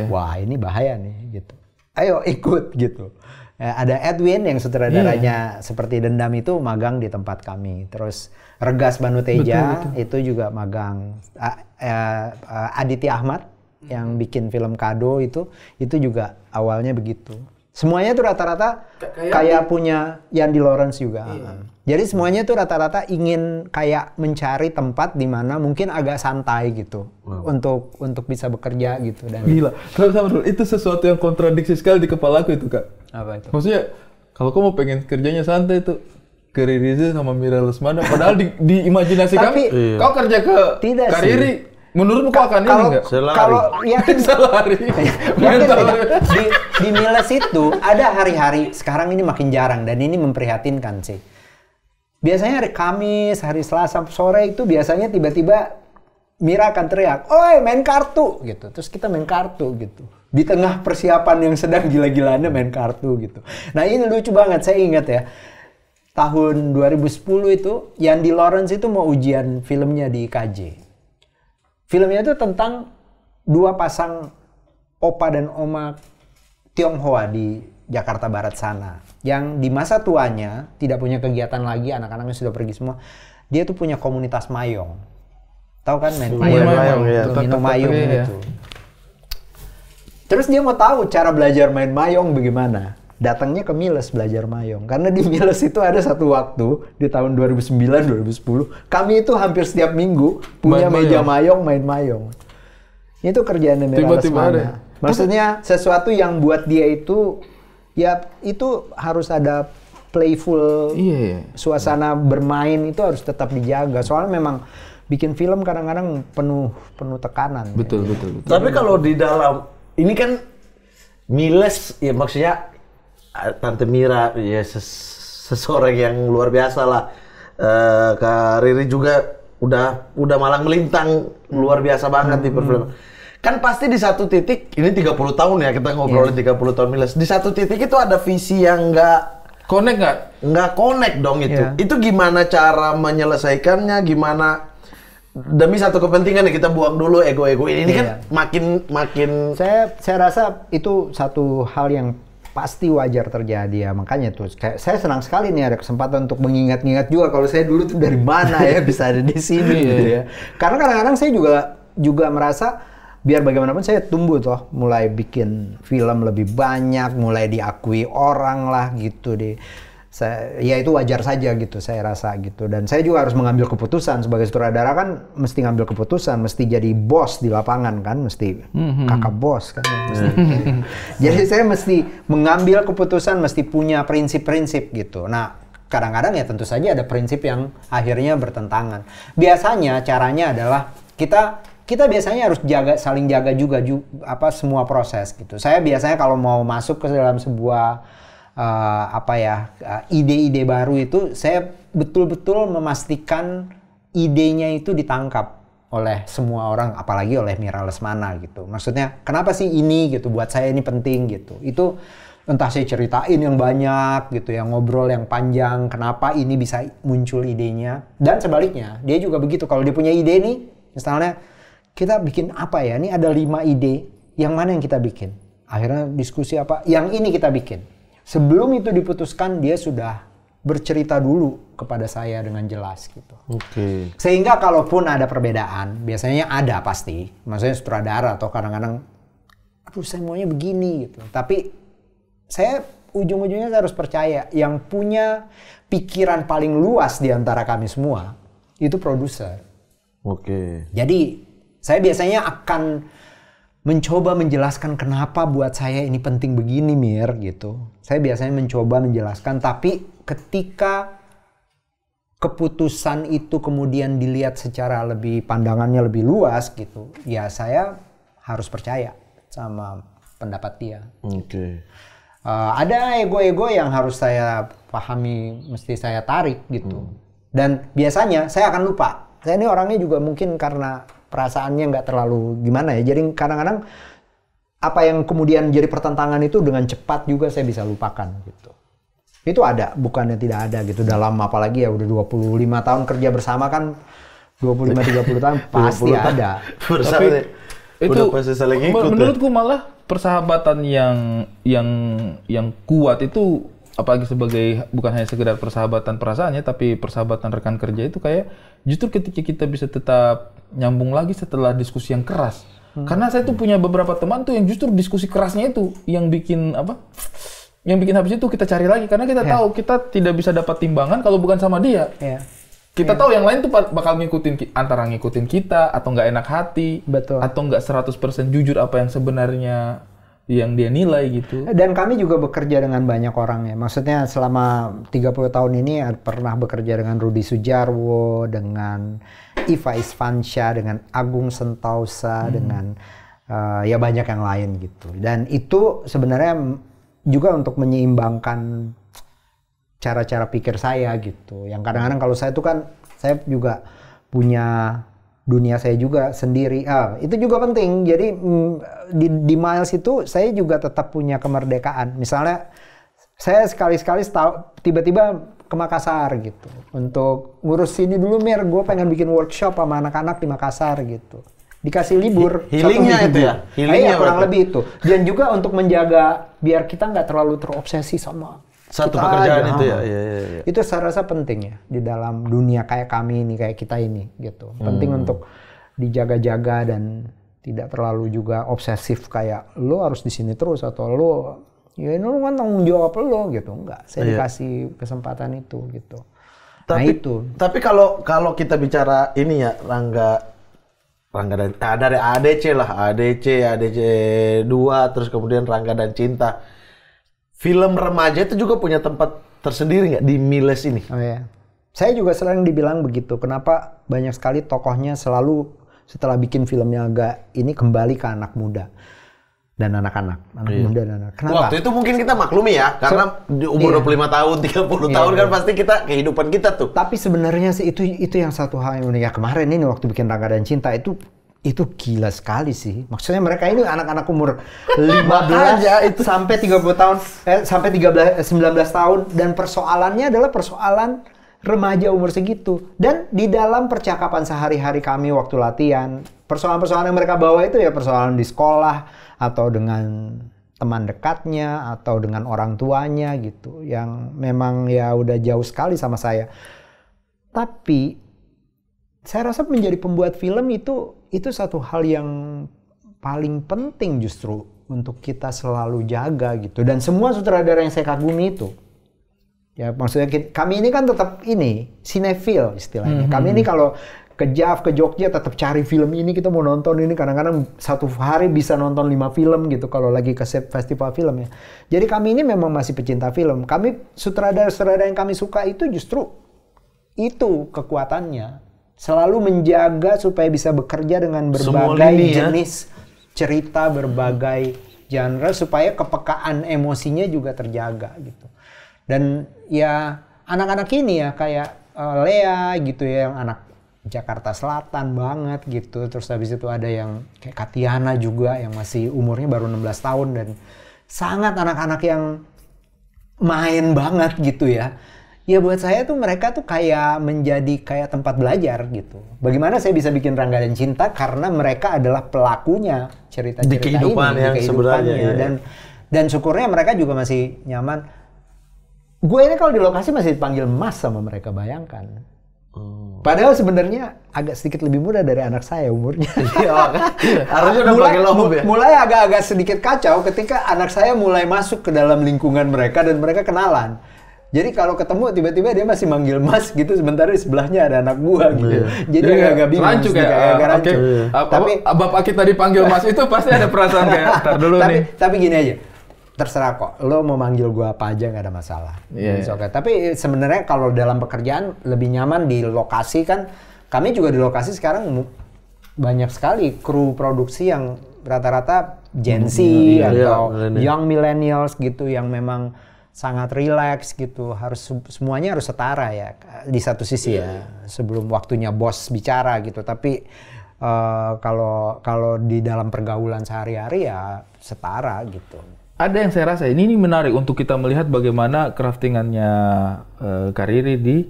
Speaker 1: Wah ini bahaya nih gitu. Ayo ikut gitu. Ada Edwin yang sutradaranya seperti Dendam itu magang di tempat kami. Terus Regas Banuteja itu juga magang. Aditya Ahmad yang bikin film Kado itu juga awalnya begitu. Semuanya tuh rata-rata kayak punya Yandi Lawrence juga. Jadi semuanya tuh rata-rata ingin kayak mencari tempat di mana mungkin agak santai gitu untuk bisa bekerja gitu. Dan
Speaker 2: gila. Sama dulu, itu sesuatu yang kontradiksi sekali di kepalaku itu, Kak.
Speaker 1: Apa itu?
Speaker 2: Maksudnya kalau kamu pengen kerjanya santai tuh ke Riri sama Mira Lesmana, padahal di imajinasi kami kau kerja ke Riri. Menurutmu kok akan ini nggak?
Speaker 1: Kalau yakin
Speaker 2: selari.
Speaker 1: Di Miles itu ada hari-hari, sekarang ini makin jarang dan ini memprihatinkan sih. Biasanya hari Kamis, hari Selasa sore itu biasanya tiba-tiba Mira akan teriak, "Oi, main kartu!" gitu. Terus kita main kartu gitu. Di tengah persiapan yang sedang gila-gilaannya main kartu gitu. Nah ini lucu banget, saya ingat ya. Tahun 2010 itu, Yandi Lawrence itu mau ujian filmnya di IKJ. Filmnya itu tentang dua pasang opa dan oma Tionghoa di Jakarta Barat sana. Yang di masa tuanya tidak punya kegiatan lagi, anak-anaknya sudah pergi semua. Dia tuh punya komunitas mayong. Tahu kan main mayong, minum mayong gitu. Terus dia mau tahu cara belajar main mayong bagaimana. Datangnya ke Miles belajar mayong. Karena di Miles itu ada satu waktu di tahun 2009-2010, kami itu hampir setiap minggu punya meja mayong, main mayong. Itu kerjaan Mira Lesmana. Maksudnya sesuatu yang buat dia itu, ya itu harus ada playful, suasana bermain itu harus tetap dijaga. Soalnya memang bikin film kadang-kadang penuh tekanan.
Speaker 2: Betul.
Speaker 3: Tapi kalau di dalam ini kan Miles, ya maksudnya Tante Mira ya seseorang yang luar biasa lah. Kak Riri juga udah malang melintang luar biasa banget di perfilman. Kan pasti di satu titik, ini 30 tahun ya kita ngobrolin 30 tahun Miles. Di satu titik itu ada visi yang nggak connect dong itu. Itu gimana cara menyelesaikannya? Gimana demi satu kepentingan ya kita buang dulu ego-ego ini kan makin.
Speaker 1: Saya rasa itu satu hal yang pasti wajar terjadi ya, makanya tuh saya senang sekali nih ada kesempatan untuk mengingat-ingat juga kalau saya dulu tuh dari mana ya bisa ada di sini gitu ya. Karena kadang-kadang saya juga merasa biar bagaimanapun saya tumbuh toh, mulai bikin film lebih banyak, mulai diakui orang lah gitu deh. Ya itu wajar saja gitu saya rasa gitu, dan saya juga harus mengambil keputusan sebagai sutradara kan, mesti ngambil keputusan, mesti jadi bos di lapangan kan, mesti kakak bos kan, mesti. Jadi saya mesti mengambil keputusan, mesti punya prinsip-prinsip gitu. Nah kadang-kadang ya tentu saja ada prinsip yang akhirnya bertentangan. Biasanya caranya adalah kita biasanya harus saling jaga juga semua proses gitu. Saya biasanya kalau mau masuk ke dalam sebuah ide-ide baru itu, saya betul-betul memastikan idenya itu ditangkap oleh semua orang, apalagi oleh Mira Lesmana gitu. Maksudnya kenapa sih ini gitu, buat saya ini penting gitu. Itu entah saya ceritain yang banyak gitu, yang ngobrol yang panjang, kenapa ini bisa muncul idenya. Dan sebaliknya, dia juga begitu. Kalau dia punya ide nih, misalnya kita bikin apa ya, ini ada 5 ide, yang mana yang kita bikin? Akhirnya diskusi apa, yang ini kita bikin. Sebelum itu diputuskan, dia sudah bercerita dulu kepada saya dengan jelas gitu. Sehingga kalaupun ada perbedaan, biasanya ada pasti. Maksudnya sutradara atau kadang-kadang, aduh saya maunya begini gitu. Tapi saya ujung-ujungnya harus percaya, yang punya pikiran paling luas di antara kami semua, itu produser. Jadi saya biasanya akan mencoba menjelaskan kenapa buat saya ini penting begini Mir gitu. Saya biasanya mencoba menjelaskan, tapi ketika keputusan itu kemudian dilihat secara pandangannya lebih luas gitu, ya saya harus percaya sama pendapat dia. Ada ego-ego yang harus saya pahami, mesti saya tarik gitu. Dan biasanya saya akan lupa. Saya ini orangnya juga mungkin karena perasaannya nggak terlalu gimana ya. Jadi kadang-kadang apa yang kemudian jadi pertentangan itu dengan cepat juga saya bisa lupakan gitu. Itu ada, bukannya tidak ada gitu. Dalam apalagi ya udah 25 tahun kerja bersama kan, 25-30 tahun pasti ada.
Speaker 2: Tapi itu menurutku malah persahabatan yang kuat itu, apalagi sebagai bukan hanya sekedar persahabatan perasaannya, tapi persahabatan rekan kerja itu kayak justru ketika kita bisa tetap nyambung lagi setelah diskusi yang keras. Karena saya tuh punya beberapa teman tuh yang justru diskusi kerasnya itu yang bikin habis itu kita cari lagi, karena kita tahu kita tidak bisa dapat timbangan kalau bukan sama dia. Kita tahu yang lain tuh bakal antara ngikutin kita atau nggak enak hati, atau nggak 100% jujur apa yang sebenarnya yang dia nilai gitu.
Speaker 1: Dan kami juga bekerja dengan banyak orang ya. Maksudnya selama 30 tahun ini pernah bekerja dengan Rudi Sudjarwo, dengan Iva Isfansya, dengan Agung Sentausa, dengan ya banyak yang lain gitu. Dan itu sebenarnya juga untuk menyeimbangkan cara-cara pikir saya gitu. Yang kadang-kadang kalau saya itu kan, saya juga punya dunia saya juga sendiri. Itu juga penting. Jadi di Miles itu saya juga tetap punya kemerdekaan. Misalnya saya sekali-sekali tiba-tiba ke Makassar gitu. Untuk ngurus ini dulu Mir, gue pengen bikin workshop sama anak-anak di Makassar gitu. Dikasih libur.
Speaker 3: Healingnya itu ya?
Speaker 1: Healingnya kurang lebih itu. Dan juga untuk menjaga biar kita nggak terlalu terobsesi sama
Speaker 3: satu pekerjaan itu ya.
Speaker 1: Itu saya rasa penting ya di dalam dunia kayak kami ini, kayak kita ini gitu. Penting untuk dijaga-jaga dan tidak terlalu juga obsesif kayak lo harus di sini terus atau lo ya ini lo kan tanggung jawab lo gitu. Enggak, saya dikasih kesempatan itu gitu.
Speaker 3: Tapi kalau kita bicara ini ya Rangga dan dari ADC lah, ADC 2 terus kemudian Rangga dan Cinta. Film remaja itu juga punya tempat tersendiri nggak di Miles ini?
Speaker 1: Oh ya. Saya juga sering dibilang begitu. Kenapa banyak sekali tokohnya selalu setelah bikin filmnya agak ini kembali ke anak muda dan anak-anak, muda dan anak. Kenapa?
Speaker 3: Waktu itu mungkin kita maklumi ya, karena di umur 25 tahun, 30 tahun kan pasti kita kehidupan kita tuh.
Speaker 1: Tapi sebenarnya sih itu yang satu hal yang unik ya, kemarin ini waktu bikin Rangga dan Cinta itu gila sekali sih. Maksudnya mereka ini anak-anak umur 15 sampai 30 tahun sampai 19 tahun dan persoalannya adalah persoalan remaja umur segitu. Dan di dalam percakapan sehari-hari kami waktu latihan, persoalan-persoalan yang mereka bawa itu ya persoalan di sekolah atau dengan teman dekatnya atau dengan orang tuanya gitu yang memang ya udah jauh sekali sama saya. Tapi saya rasa menjadi pembuat film itu satu hal yang paling penting justru untuk kita selalu jaga gitu. Dan semua sutradara yang saya kagumi itu ya maksudnya kami ini kan tetap ini sinefil istilahnya. Kami ini kalau ke JAV, ke Jogja tetap cari film ini, kita mau nonton ini, kadang-kadang satu hari bisa nonton 5 film gitu kalau lagi ke festival film ya. Jadi kami ini memang masih pecinta film. Kami sutradara-sutradara yang kami suka itu justru itu kekuatannya. Selalu menjaga supaya bisa bekerja dengan berbagai jenis cerita, berbagai genre supaya kepekaan emosinya juga terjaga gitu. Dan ya anak-anak ini ya kayak Lea gitu ya yang anak Jakarta Selatan banget gitu. Terus habis itu ada yang kayak Katiana juga yang masih umurnya baru 16 tahun dan sangat anak-anak yang main banget gitu ya. Ya buat saya tuh mereka tuh kayak menjadi kayak tempat belajar gitu. Bagaimana saya bisa bikin Rangga dan Cinta karena mereka adalah pelakunya cerita-cerita
Speaker 3: di kehidupan
Speaker 1: ini,
Speaker 3: yang
Speaker 1: di
Speaker 3: sebenarnya ya.
Speaker 1: Dan syukurnya mereka juga masih nyaman. Gue ini kalau di lokasi masih dipanggil Mas sama mereka, bayangkan. Padahal sebenarnya agak sedikit lebih muda dari anak saya umurnya.
Speaker 3: Harusnya udah panggil Om ya.
Speaker 1: Mulai agak-agak sedikit kacau ketika anak saya mulai masuk ke dalam lingkungan mereka dan mereka kenalan. Jadi kalau ketemu tiba-tiba dia masih manggil Mas gitu, sementara di sebelahnya ada anak gua gitu. Jadi agak bingung.
Speaker 2: Rancu kayak tapi bapak kita dipanggil Mas itu pasti ada perasaan kayak tar dulu nih.
Speaker 1: Tapi gini aja. Terserah kok, lo mau manggil gua apa aja nggak ada masalah. Okay. Tapi sebenarnya kalau dalam pekerjaan lebih nyaman di lokasi kan. Kami juga di lokasi sekarang banyak sekali kru produksi yang rata-rata Gen Z atau young millennials gitu yang memang sangat relax gitu. Semuanya harus setara ya di satu sisi ya. Sebelum waktunya bos bicara gitu. Tapi kalau di dalam pergaulan sehari-hari ya setara gitu.
Speaker 2: Ada yang saya rasa ini menarik untuk kita melihat bagaimana craftingannya Kariri di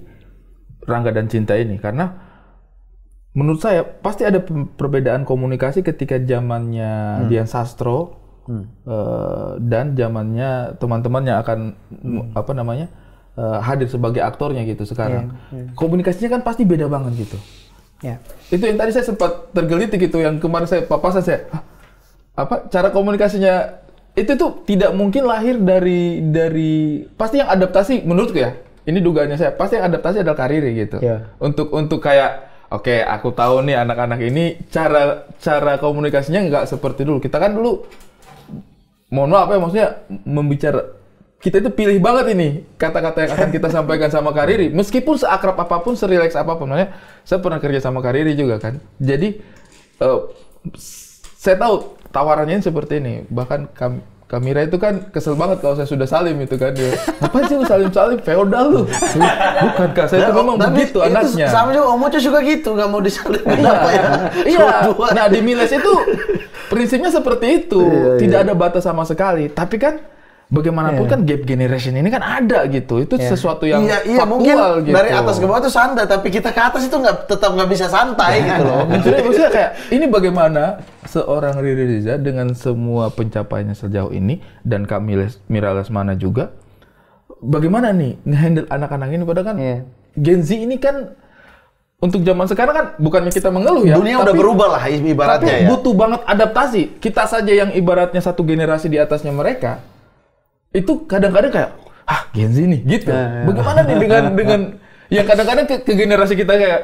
Speaker 2: Rangga dan Cinta ini, karena menurut saya pasti ada perbedaan komunikasi ketika zamannya Dian Sastro dan zamannya teman-temannya akan hadir sebagai aktornya gitu sekarang. Komunikasinya kan pasti beda banget gitu. Itu yang tadi saya sempat tergelitik gitu, yang kemarin saya papasan saya cara komunikasinya itu tuh tidak mungkin lahir dari pasti yang adaptasi menurutku ya. Ini dugaannya saya, pasti yang adaptasi adalah Kariri gitu. Untuk kayak oke, aku tahu nih anak-anak ini cara komunikasinya nggak seperti dulu. Kita kan dulu mohon maaf ya, maksudnya kita itu pilih banget ini kata-kata yang akan kita sampaikan sama Kariri. Meskipun seakrab apapun, serileks apapun. Makanya saya pernah kerja sama Kariri juga kan. Jadi saya tahu tawarannya seperti ini. Bahkan Kamira itu kan kesel banget kalau saya sudah salim itu kan dia. Apa sih lu salim-salim? Feodal lu. Bukan Kak, saya itu memang begitu anaknya.
Speaker 3: Sama juga Om Ucu juga gitu, nggak mau disalim.
Speaker 2: Iya. Nah di Miles itu prinsipnya seperti itu. Tidak ada batas sama sekali. Tapi kan bagaimanapun kan gap generation ini kan ada gitu. Itu sesuatu yang faktual gitu.
Speaker 3: Dari atas ke bawah itu santai, tapi kita ke atas itu tetap nggak bisa santai gitu loh.
Speaker 2: Maksudnya kayak ini bagaimana seorang Riri Riza dengan semua pencapaiannya sejauh ini dan Kak Mira Lesmana juga, bagaimana nih nge-handle anak-anak ini, padahal kan Gen Z ini kan untuk zaman sekarang kan bukannya kita mengeluh ya.
Speaker 3: Dunia udah berubah lah ibaratnya
Speaker 2: tapi butuh banget adaptasi. Kita saja yang ibaratnya satu generasi di atasnya mereka, itu kadang-kadang kayak, Gen Z nih, gitu. Bagaimana nih dengan yang kadang-kadang ke generasi kita kayak,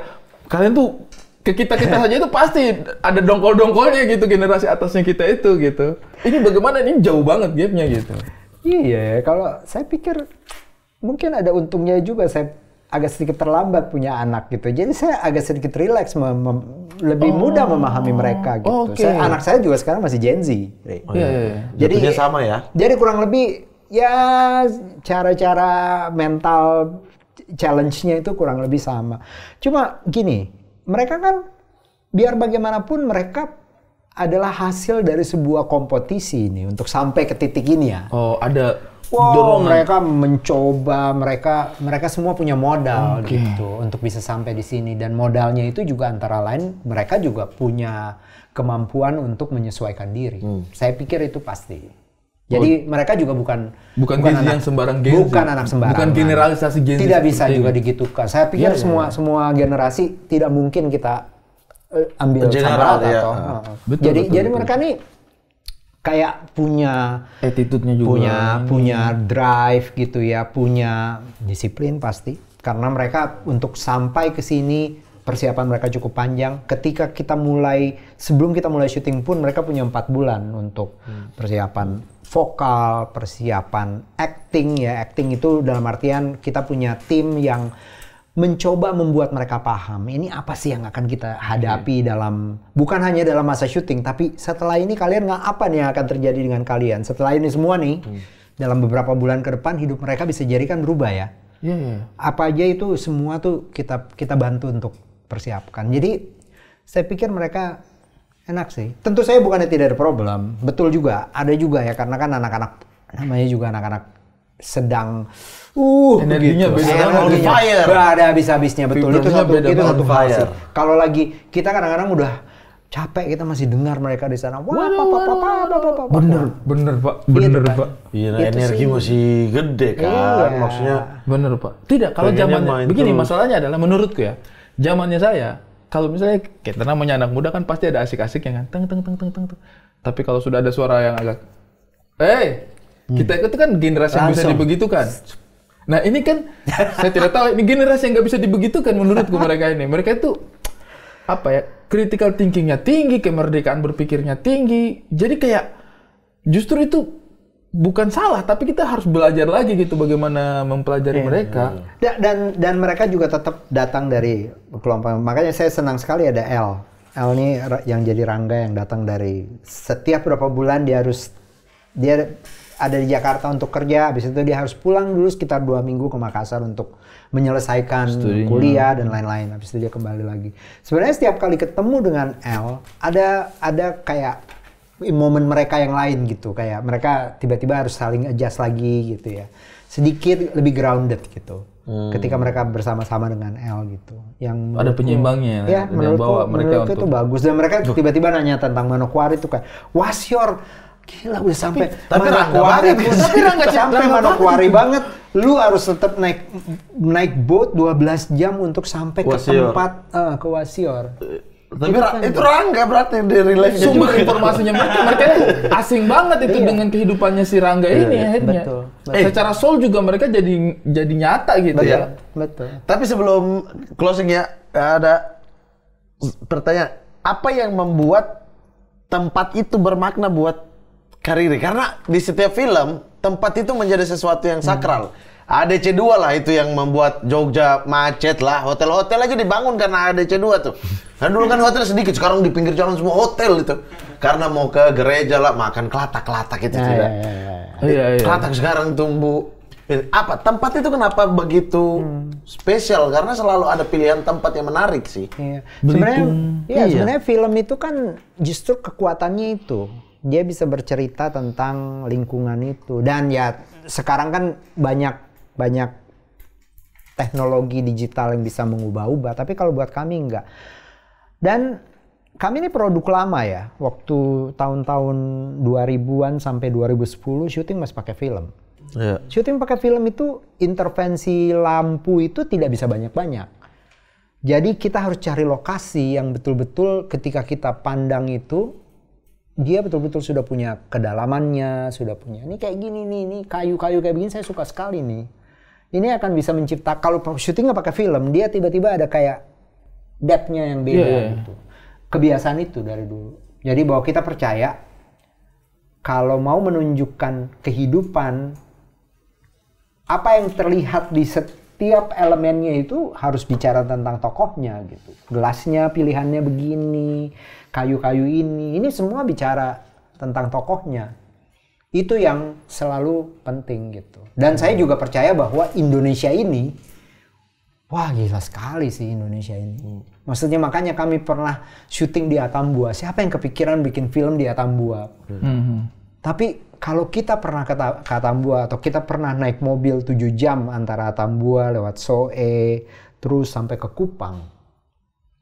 Speaker 2: kalian tuh ke kita saja itu pasti ada dongkol-dongkolnya gitu generasi atasnya kita itu gitu. Ini bagaimana, ini jauh banget gapnya gitu.
Speaker 1: Iya, kalau saya pikir mungkin ada untungnya juga saya agak sedikit terlambat punya anak gitu. Jadi saya agak sedikit rileks, lebih mudah memahami mereka gitu. Anak saya juga sekarang masih Gen Z.
Speaker 3: Iya. Jadi sama ya.
Speaker 1: Jadi kurang lebih ya cara-cara mental challenge-nya itu kurang lebih sama. Cuma gini, mereka kan biar bagaimanapun mereka adalah hasil dari sebuah kompetisi ini untuk sampai ke titik ini ya.
Speaker 2: Oh, ada
Speaker 1: dorongan. Mereka mencoba, mereka semua punya modal gitu untuk bisa sampai di sini, dan modalnya itu juga antara lain mereka juga punya kemampuan untuk menyesuaikan diri. Saya pikir itu pasti. Jadi mereka juga bukan
Speaker 2: anak yang sembarang Gen Z.
Speaker 1: Bukan anak sembarangan.
Speaker 2: Bukan generalisasi Gen Z.
Speaker 1: Tidak bisa juga digitukan. Saya pikir semua generasi tidak mungkin kita ambil sama rata. Jadi mereka nih kayak punya
Speaker 2: attitude-nya juga,
Speaker 1: punya drive gitu ya, punya disiplin pasti. Karena mereka untuk sampai ke sini persiapan mereka cukup panjang. Ketika sebelum kita mulai syuting pun mereka punya 4 bulan untuk persiapan vokal, persiapan acting ya. Acting itu dalam artian kita punya tim yang mencoba membuat mereka paham ini apa sih yang akan kita hadapi bukan hanya dalam masa syuting, tapi setelah ini kalian apa nih yang akan terjadi dengan kalian setelah ini semua nih. Dalam beberapa bulan ke depan hidup mereka bisa jadi kan berubah ya. Apa aja itu semua tuh kita bantu untuk persiapkan. Jadi saya pikir mereka enak sih. Tentu saya bukannya tidak ada problem, betul juga ada juga ya, karena kan anak-anak namanya juga anak-anak sedang
Speaker 2: energinya
Speaker 1: gitu.
Speaker 2: beda
Speaker 1: banget, fire. Gak ada habis-habisnya, betul. Itu satu hal sih. Kalau lagi kita kadang-kadang udah capek, kita masih dengar mereka di sana.
Speaker 2: Bener pak.
Speaker 3: Iya, energi masih gede kan, maksudnya.
Speaker 2: Bener pak. Tidak, kalau zamannya begini masalahnya adalah menurutku ya, zamannya saya, kalau misalnya kita namanya anak muda kan pasti ada asik-asiknya kan, teng. Tapi kalau sudah ada suara yang agak, kita itu kan generasi yang bisa dibegitukan. Nah ini kan, saya tidak tahu, ini generasi yang nggak bisa dibegitukan menurutku mereka ini. Mereka itu, critical thinking-nya tinggi, kemerdekaan berpikirnya tinggi. Jadi kayak, justru itu bukan salah, tapi kita harus belajar lagi gitu bagaimana mempelajari mereka.
Speaker 1: Dan mereka juga tetap datang dari kelompok, makanya saya senang sekali ada L. L ini yang jadi Rangga yang datang dari, setiap berapa bulan dia ada di Jakarta untuk kerja, habis itu dia harus pulang dulu sekitar 2 minggu ke Makassar untuk menyelesaikan kuliah dan lain-lain. Habis itu dia kembali lagi. Sebenarnya setiap kali ketemu dengan L, ada kayak momen mereka yang lain gitu, kayak mereka tiba-tiba harus saling adjust lagi gitu ya. Sedikit lebih grounded gitu. Ketika mereka bersama-sama dengan L gitu. Yang
Speaker 2: ada penyeimbangnya
Speaker 1: ya, menurutku itu bagus. Dan mereka tiba-tiba nanya tentang Manokwari itu kayak, what's your... Gila udah sampai Manokwari, tapi Rangga sampai Manokwari banget. Lu harus tetap naik boat 12 jam untuk sampai ke tempat ke Wasior.
Speaker 3: Tapi itu Rangga berarti di relate
Speaker 2: sumber informasinya mereka asing banget itu dengan kehidupannya si Rangga ini akhirnya.
Speaker 1: Betul.
Speaker 2: Secara soul juga mereka jadi nyata gitu ya.
Speaker 1: Betul.
Speaker 3: Tapi sebelum closing ya, ada pertanyaan, apa yang membuat tempat itu bermakna buat Kariri? Karena di setiap film, tempat itu menjadi sesuatu yang sakral. ADC 2 lah itu yang membuat Jogja macet lah. Hotel-hotel aja dibangun karena ADC 2 tuh. Nah dulu kan hotel sedikit, sekarang di pinggir jalan semua hotel itu. Karena mau ke gereja lah, makan kelatak-kelatak itu tidak. Kelatak sekarang tumbuh. Apa? Tempat itu kenapa begitu spesial? Karena selalu ada pilihan tempat yang menarik sih.
Speaker 1: Sebenarnya film itu kan justru kekuatannya itu. Dia bisa bercerita tentang lingkungan itu, dan ya sekarang kan banyak teknologi digital yang bisa mengubah-ubah, tapi kalau buat kami enggak. Dan kami ini produk lama ya, waktu tahun-tahun 2000-an sampai 2010 syuting masih pakai film. Syuting pakai film itu intervensi lampu itu tidak bisa banyak-banyak. Jadi kita harus cari lokasi yang betul-betul ketika kita pandang itu, dia betul-betul sudah punya kedalamannya, sudah punya, ini kayak gini nih, ini kayu-kayu kayak begini saya suka sekali nih. Ini akan bisa menciptakan, kalau syuting nggak pakai film, dia tiba-tiba ada kayak depth-nya yang beda gitu. Kebiasaan itu dari dulu. Jadi bahwa kita percaya, kalau mau menunjukkan kehidupan, apa yang terlihat di setiap elemennya itu harus bicara tentang tokohnya gitu. Gelasnya pilihannya begini, kayu-kayu ini semua bicara tentang tokohnya. Itu yang selalu penting gitu. Dan saya juga percaya bahwa Indonesia ini, wah gila sekali sih Indonesia ini. Maksudnya makanya kami pernah syuting di Atambua. Siapa yang kepikiran bikin film di Atambua? Tapi kalau kita pernah ke Atambua atau kita pernah naik mobil 7 jam antara Atambua lewat Soe terus sampai ke Kupang,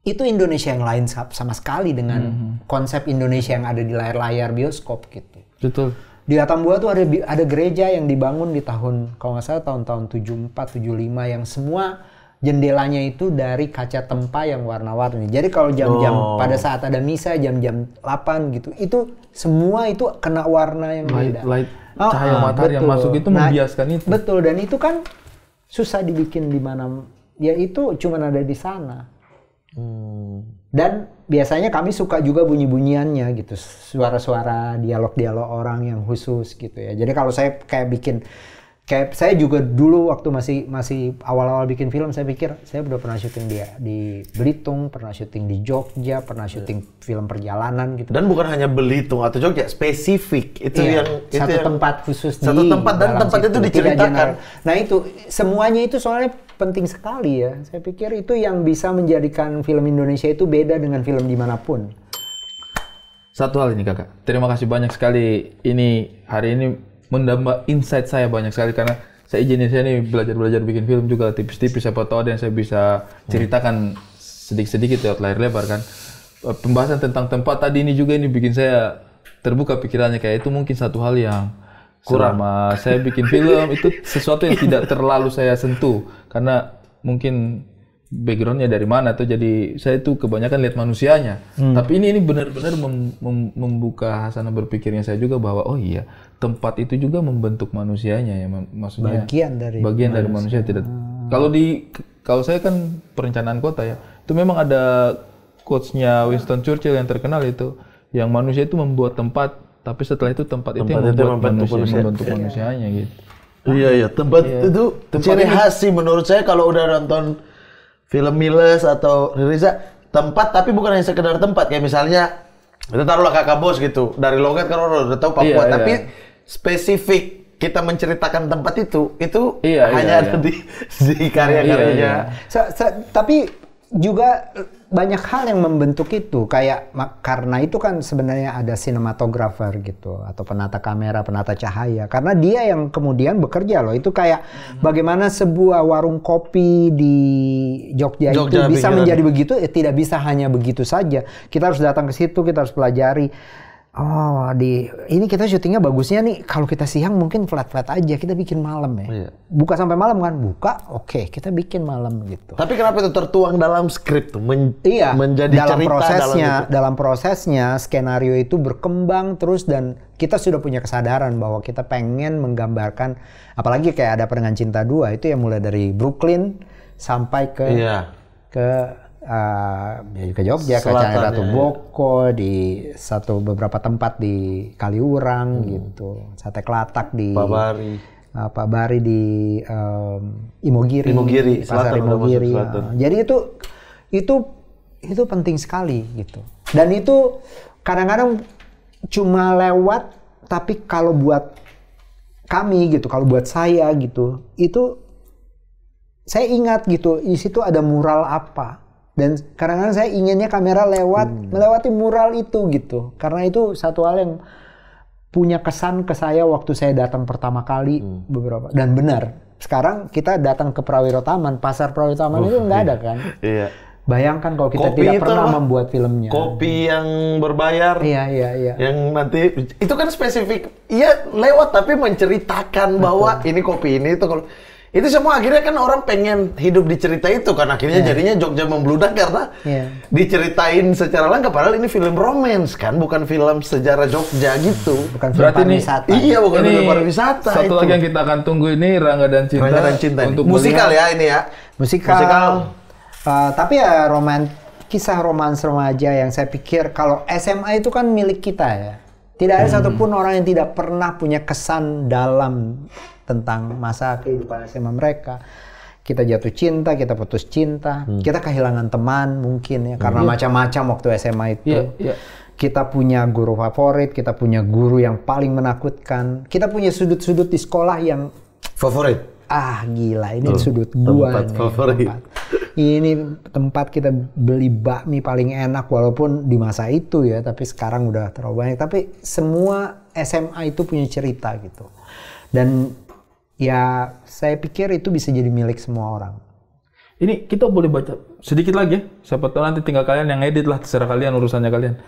Speaker 1: itu Indonesia yang lain sama sekali dengan konsep Indonesia yang ada di layar-layar bioskop gitu.
Speaker 2: Betul.
Speaker 1: Di Atambua tuh ada gereja yang dibangun di tahun, kalau nggak salah tahun-tahun 74, 75 yang semua jendelanya itu dari kaca tempa yang warna-warni. Jadi kalau jam-jam pada saat ada misa jam-jam 8 gitu, itu semua itu kena warna yang beda.
Speaker 2: Cahaya matahari yang masuk itu membiaskan itu.
Speaker 1: Betul, dan itu kan susah dibikin di mana, ya itu cuma ada di sana. Dan biasanya kami suka juga bunyi-bunyiannya gitu, suara-suara, dialog-dialog orang yang khusus gitu ya. Jadi kalau saya kayak bikin, kayak saya juga dulu waktu masih awal-awal bikin film, saya pikir saya udah pernah syuting di Belitung, pernah syuting di Jogja, pernah syuting film perjalanan gitu.
Speaker 3: Dan bukan hanya Belitung atau Jogja, spesifik itu
Speaker 1: satu tempat khusus
Speaker 3: satu tempat, dan tempat itu diceritakan.
Speaker 1: Nah itu semuanya itu soalnya penting sekali ya. Saya pikir itu yang bisa menjadikan film Indonesia itu beda dengan film dimanapun.
Speaker 2: Satu hal ini kakak, terima kasih banyak sekali hari ini menambah insight saya banyak sekali, karena saya ini belajar bikin film juga tipis-tipis, siapa tahu ada yang saya bisa ceritakan sedikit-sedikit lewat layar lebar kan. Pembahasan tentang tempat tadi ini juga bikin saya terbuka pikirannya, kayak itu mungkin satu hal yang selama saya bikin film itu sesuatu yang tidak terlalu saya sentuh, karena mungkin backgroundnya dari mana tuh, jadi saya itu kebanyakan lihat manusianya. Tapi ini benar-benar membuka hasanah berpikirnya saya juga, bahwa oh iya, tempat itu juga membentuk manusianya ya, maksudnya bagian dari manusia. Tidak kalau saya kan perencanaan kota ya, itu memang ada quotes-nya Winston Churchill yang terkenal itu, yang manusia itu membuat tempat, tapi setelah itu tempat itu yang membentuk manusianya gitu.
Speaker 3: Iya, tempat itu ciri khas sih menurut saya kalau udah nonton film Miles atau Riza, tempat tapi bukan hanya sekedar tempat, kayak misalnya kita taruhlah Kakak Bos gitu, dari Logat kan orang udah tahu Papua, tapi spesifik kita menceritakan tempat itu hanya ada di karya-karyanya.
Speaker 1: Tapi juga banyak hal yang membentuk itu, kayak karena itu kan sebenarnya ada sinematografer gitu atau penata kamera, penata cahaya, karena dia yang kemudian bekerja loh. Itu kayak bagaimana sebuah warung kopi di Jogja itu bisa menjadi begitu, tidak bisa hanya begitu saja. Kita harus datang ke situ, kita harus pelajari. Oh, ini kita syutingnya bagusnya nih, kalau kita siang mungkin flat-flat aja, kita bikin malam ya. Buka sampai malam kan? Buka, oke, kita bikin malam gitu.
Speaker 3: Tapi kenapa itu tertuang dalam skrip tuh? Menjadi
Speaker 1: dalam prosesnya skenario itu berkembang terus, dan kita sudah punya kesadaran bahwa kita pengen menggambarkan, apalagi kayak Ada Penengan Cinta 2 itu yang mulai dari Brooklyn sampai ke Jogja, ke Candi Ratu Boko, di beberapa tempat di Kaliurang gitu, Sate Kelatak di Pak Bari di Imogiri, Pasar Imogiri. Jadi itu penting sekali gitu. Dan itu kadang-kadang cuma lewat, tapi kalau buat kami gitu, kalau buat saya gitu, itu saya ingat gitu, di situ ada mural apa. Dan kadang-kadang saya inginnya kamera melewati mural itu gitu. Karena itu satu hal yang punya kesan ke saya waktu saya datang pertama kali beberapa. Dan benar, sekarang kita datang ke Prawiro Taman, pasar Prawiro Taman itu nggak ada kan? Iya. Bayangkan kalau kita tidak pernah membuat filmnya.
Speaker 3: Kopi yang berbayar.
Speaker 1: Iya.
Speaker 3: Yang nanti, itu kan spesifik. Iya lewat tapi menceritakan bahwa ini kopi ini itu kalau Itu semua akhirnya kan orang pengen hidup di cerita itu kan, akhirnya jadinya Jogja Membludak karena diceritain secara lengkap, padahal ini film romance kan, bukan film sejarah Jogja gitu.
Speaker 1: Bukan film pariwisata.
Speaker 3: Iya, bukan film pariwisata.
Speaker 2: Satu lagi yang kita akan tunggu ini Rangga dan Cinta.
Speaker 3: Rangga dan Cinta
Speaker 2: untuk
Speaker 3: musikal ya ini ya.
Speaker 1: Musikal. Tapi ya kisah romans remaja yang saya pikir kalau SMA itu kan milik kita ya. Tidak ada satupun orang yang tidak pernah punya kesan dalam tentang masa kehidupan SMA mereka. Kita jatuh cinta, kita putus cinta, kita kehilangan teman mungkin ya karena macam-macam waktu SMA itu. Kita punya guru favorit, kita punya guru yang paling menakutkan, kita punya sudut-sudut di sekolah yang
Speaker 3: favorit.
Speaker 1: Gila, ini sudut gua nih.
Speaker 3: Favorit.
Speaker 1: Ini tempat kita beli bakmi paling enak walaupun di masa itu ya, tapi sekarang udah terlalu banyak. Tapi semua SMA itu punya cerita gitu. Dan ya saya pikir itu bisa jadi milik semua orang.
Speaker 2: Ini kita boleh baca sedikit lagi ya. Siapa tahu nanti tinggal kalian yang edit lah, terserah kalian, urusannya kalian.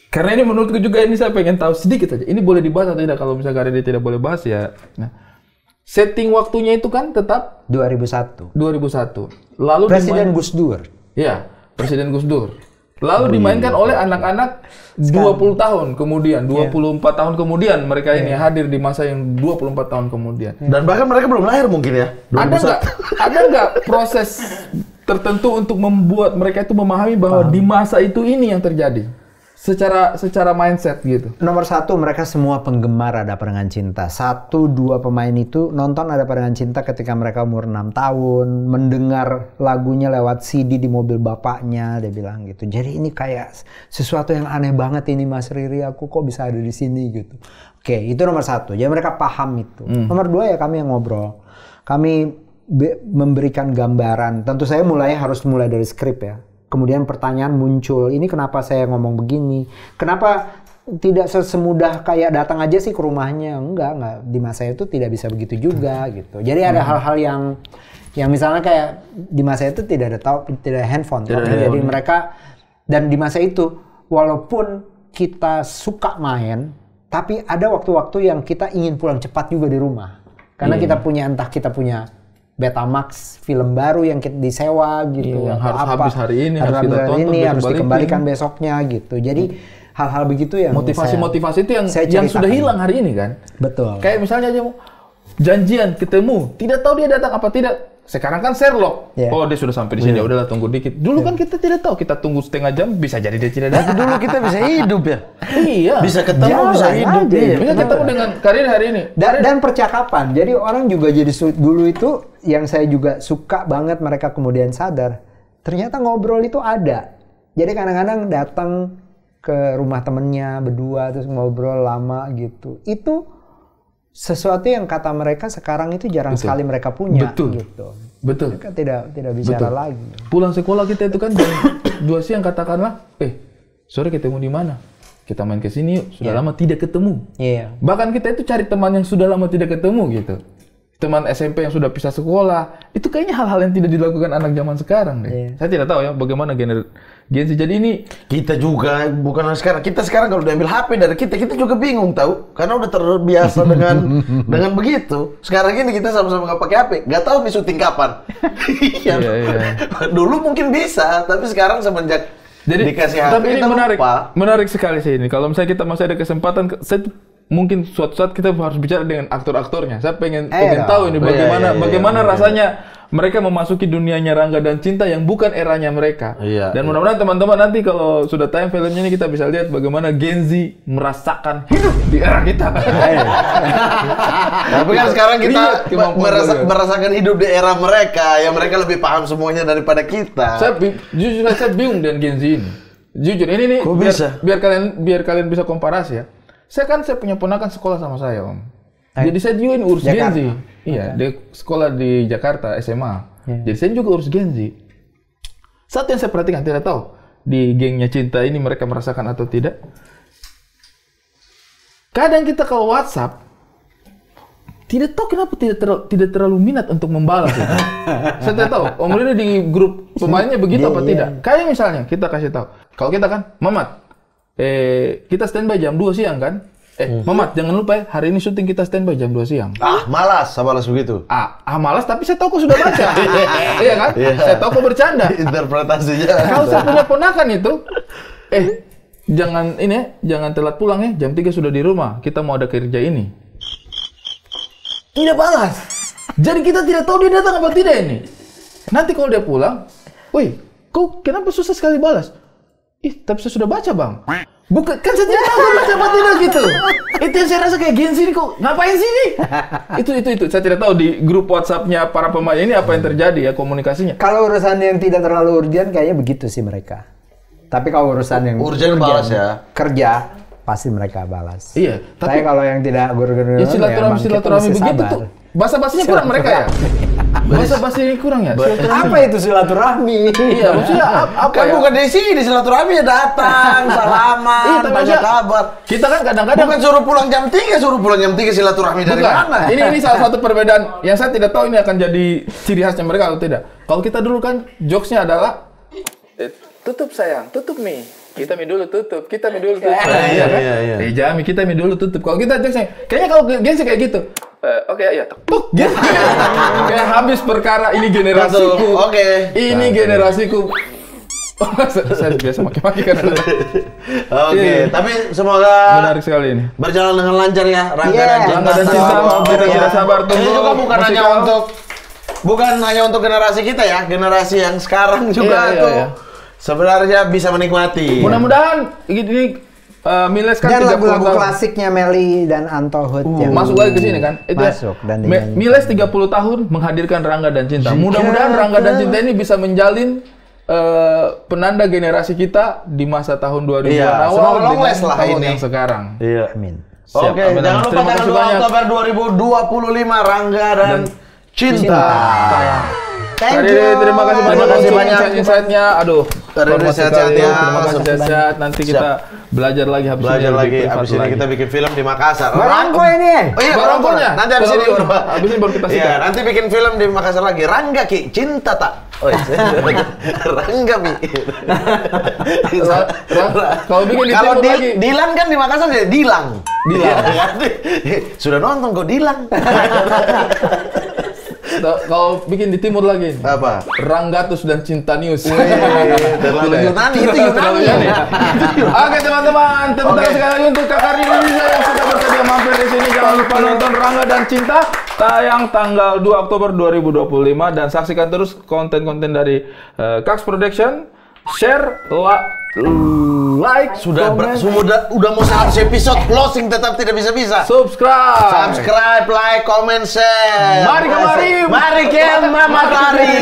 Speaker 2: Karena ini menurutku juga ini saya pengen tahu sedikit aja. Ini boleh dibahas atau tidak? Kalau misalnya Karedi tidak boleh bahas ya. Nah, setting waktunya itu kan tetap
Speaker 1: 2001.
Speaker 2: Lalu
Speaker 1: Presiden Gus Dur.
Speaker 2: Iya, Presiden Gus Dur. Lalu dimainkan oleh anak-anak 20 tahun kemudian, 24 tahun kemudian mereka ini hadir di masa yang 24 tahun kemudian.
Speaker 3: Dan bahkan mereka belum lahir mungkin ya.
Speaker 2: Ada nggak proses tertentu untuk membuat mereka itu memahami bahwa di masa itu ini yang terjadi? Secara mindset gitu.
Speaker 1: Nomor satu, mereka semua penggemar Ada Perengan Cinta. 1-2 pemain itu nonton Ada Perengan Cinta ketika mereka umur 6 tahun, mendengar lagunya lewat CD di mobil bapaknya, dia bilang gitu. Jadi ini kayak sesuatu yang aneh banget ini Mas Riri, aku kok bisa ada di sini gitu. Oke, itu nomor satu. Jadi mereka paham itu. Nomor dua ya kami yang ngobrol. Kami memberikan gambaran. Tentu saya harus mulai dari skrip ya. Kemudian pertanyaan muncul, ini kenapa saya ngomong begini? Kenapa tidak semudah kayak datang aja sih ke rumahnya? Enggak. Di masa itu tidak bisa begitu juga gitu. Jadi ada hal-hal yang misalnya kayak di masa itu tidak ada handphone. Jadi mereka, dan di masa itu walaupun kita suka main, tapi ada waktu-waktu yang kita ingin pulang cepat juga di rumah. Karena kita punya Betamax film baru yang kita disewa gitu,
Speaker 2: yang harus habis hari ini, harus kita tonton,
Speaker 1: harus dikembalikan besoknya gitu. Jadi hal-hal begitu yang
Speaker 2: motivasi itu yang sudah hilang hari ini kan.
Speaker 1: Betul.
Speaker 2: Kayak misalnya aja janjian ketemu, tidak tahu dia datang apa tidak. Sekarang kan Sherlock. Oh, dia sudah sampai di sini, udahlah tunggu dikit. Dulu kan kita tidak tahu, kita tunggu setengah jam bisa jadi dia tidak datang.
Speaker 3: Dulu kita bisa hidup ya.
Speaker 2: Iya.
Speaker 3: Bisa ketemu, bisa hidup.
Speaker 2: Bisa ketemu dengan Karin hari ini.
Speaker 1: Dan percakapan. Jadi orang juga jadi dulu itu yang saya juga suka banget mereka kemudian sadar. Ternyata ngobrol itu ada. Jadi kadang-kadang datang ke rumah temennya berdua terus ngobrol lama gitu. Itu sesuatu yang kata mereka sekarang itu jarang sekali mereka punya. Gitu. Mereka tidak bicara lagi.
Speaker 2: Pulang sekolah kita itu kan jam 2 siang katakanlah, sore ketemu di mana? Kita main ke sini yuk, sudah lama tidak ketemu. Bahkan kita itu cari teman yang sudah lama tidak ketemu gitu. Teman SMP yang sudah pisah sekolah, itu kayaknya hal-hal yang tidak dilakukan anak zaman sekarang deh. Saya tidak tahu ya bagaimana Gen Z. Jadi ini
Speaker 3: kita juga bukan sekarang. Kita sekarang kalau diambil HP dari kita juga bingung tahu, karena udah terbiasa dengan begitu. Sekarang ini kita sama-sama nggak pakai HP, nggak tahu nih syuting kapan. Dulu mungkin bisa, tapi sekarang semenjak dikasih HP
Speaker 2: tapi ini menarik sekali sih ini. Kalau misalnya kita masih ada kesempatan, mungkin suatu saat kita harus bicara dengan aktor-aktornya. Saya pengen tahu ini bagaimana rasanya mereka memasuki dunianya Rangga dan Cinta yang bukan eranya mereka. Dan mudah-mudahan teman-teman nanti kalau sudah tayang filmnya ini kita bisa lihat bagaimana Gen Z merasakan hidup di era kita.
Speaker 3: Tapi kan sekarang kita merasakan hidup di era mereka, yang mereka lebih paham semuanya daripada kita.
Speaker 2: Jujur saya bingung dengan Gen Z ini. Jujur ini nih biar kalian bisa komparasi ya. Saya punya ponakan sekolah sama saya, Om. Jadi saya juga ini urus Gen Z. Iya, dia sekolah di Jakarta, SMA. Jadi saya juga urus Gen Z. Satu yang saya perhatikan, tidak tahu di gengnya Cinta ini mereka merasakan atau tidak. Kadang kita kalau WhatsApp, tidak tahu kenapa tidak terlalu minat untuk membalas. Saya tidak tahu. Om Riri di grup pemainnya begitu apa tidak. Kayak misalnya, kita kasih tahu. Kalau kita kan, Mamat, kita standby jam 2 siang kan? Mamat, jangan lupa ya, hari ini syuting kita standby jam 2 siang.
Speaker 3: Malas begitu.
Speaker 2: Malas, tapi saya tahu kok sudah baca. Iya kan? Saya tahu kok bercanda.
Speaker 3: Interpretasinya.
Speaker 2: Kalau saya punya ponakan itu, jangan telat pulang ya, jam 3 sudah di rumah, kita mau ada kerja ini. Tidak balas. Jadi kita tidak tahu dia datang apa tidak ini. Nanti kalau dia pulang, woi, kau kenapa susah sekali balas? Tapi saya sudah baca, Bang. Bukan, kan saya tidak tahu baca apa tidak gitu. Itu yang saya rasa kayak Gen Z ini kok ngapain sih ini? Itu. Saya tidak tahu di grup WhatsApp-nya para pemain ini apa yang terjadi ya komunikasinya.
Speaker 1: Kalau urusan yang tidak terlalu urgent kayaknya begitu sih mereka. Tapi kalau urusan yang
Speaker 3: urgent balas ya.
Speaker 1: Kerja pasti mereka balas.
Speaker 2: Iya.
Speaker 1: Tapi kalau yang tidak
Speaker 2: ya silaturahmi begitu tuh. Bahasa-bahasanya kurang mereka ya. Bahasa-bahasa ini kurang ya?
Speaker 1: Apa itu silaturahmi?
Speaker 2: Iya, maksudnya apa
Speaker 3: kan
Speaker 2: ya?
Speaker 3: Bukan di sini, silaturahmi ya datang, salaman, tanya kabar.
Speaker 2: Kita kan kadang-kadang
Speaker 3: bukan suruh pulang jam 3 silaturahmi dari mana?
Speaker 2: Ini salah satu perbedaan yang saya tidak tahu ini akan jadi ciri khasnya mereka atau tidak. Kalau kita dulu kan jokesnya adalah tutup sayang, tutup Mi. Kita Mi dulu tutup. Iya. Jami, kita Mi dulu tutup. Kalau kita jokesnya, kayaknya kalau gengsi kayak gitu. Oke, ya, tuk. Kayak habis perkara ini generasiku.
Speaker 3: Oke.
Speaker 2: Ini generasiku. Saya biasa maki-maki kan.
Speaker 3: Oke, tapi semoga
Speaker 2: menarik sekali ini.
Speaker 3: Berjalan dengan lancar ya, Rangga dan Cinta.
Speaker 2: Kita tidak sabar tunggu.
Speaker 3: Ini juga bukan hanya untuk generasi kita ya, generasi yang sekarang juga tuh sebenarnya bisa menikmati.
Speaker 2: Mudah-mudahan ini Miles kan 30
Speaker 1: lagu-lagu
Speaker 2: tahun.
Speaker 1: Klasiknya Meli dan Anto Hood yang
Speaker 2: masuk lagi ke sini kan. Itu
Speaker 1: masuk dan
Speaker 2: Miles 30 tahun menghadirkan Rangga dan Cinta. Mudah-mudahan Rangga dan Cinta ini bisa menjalin penanda generasi kita di masa tahun 2000-an awal dengan tahun yang sekarang.
Speaker 3: Iya.
Speaker 1: Amin.
Speaker 3: Oke, jangan lupa tanggal 2 Oktober 2025 Rangga dan Cinta.
Speaker 1: Thank you.
Speaker 2: Terima kasih banyak insight-nya. Aduh,
Speaker 3: sehat-sehat ya.
Speaker 2: Terima kasih sehat-sehat. Nanti kita belajar lagi habis
Speaker 3: ini kita bikin film di Makassar.
Speaker 1: Barangko ini.
Speaker 3: Oh iya, barangkonya. Nanti habis ini
Speaker 2: baru kita sikat.
Speaker 3: Iya, nanti bikin film di Makassar lagi. Rangga Ki, Cinta tak? Oh iya. Rangga Mi.
Speaker 2: Kalau bikin di timur lagi.
Speaker 3: Dilan kan di Makassar jadi Dilang. Sudah nonton kok Dilang.
Speaker 2: Kalau bikin di timur lagi.
Speaker 3: Apa?
Speaker 2: Ranggatus dan Cinta News.
Speaker 3: Terlalu Yunani, itu Yunani.
Speaker 2: Oke teman-teman, tepuk tangan sekali lagi untuk Kak Karin Indonesia yang sudah bersedia mampir di sini. Jangan lupa nonton Rangga dan Cinta, tayang tanggal 2 Oktober 2025 dan saksikan terus konten-konten dari Kax Production. Share, like,
Speaker 3: sudah mau 100 episode closing tetap tidak bisa. Subscribe, like, comment, share.
Speaker 2: Mari kemari.
Speaker 3: Mari Ken Mamat Ari.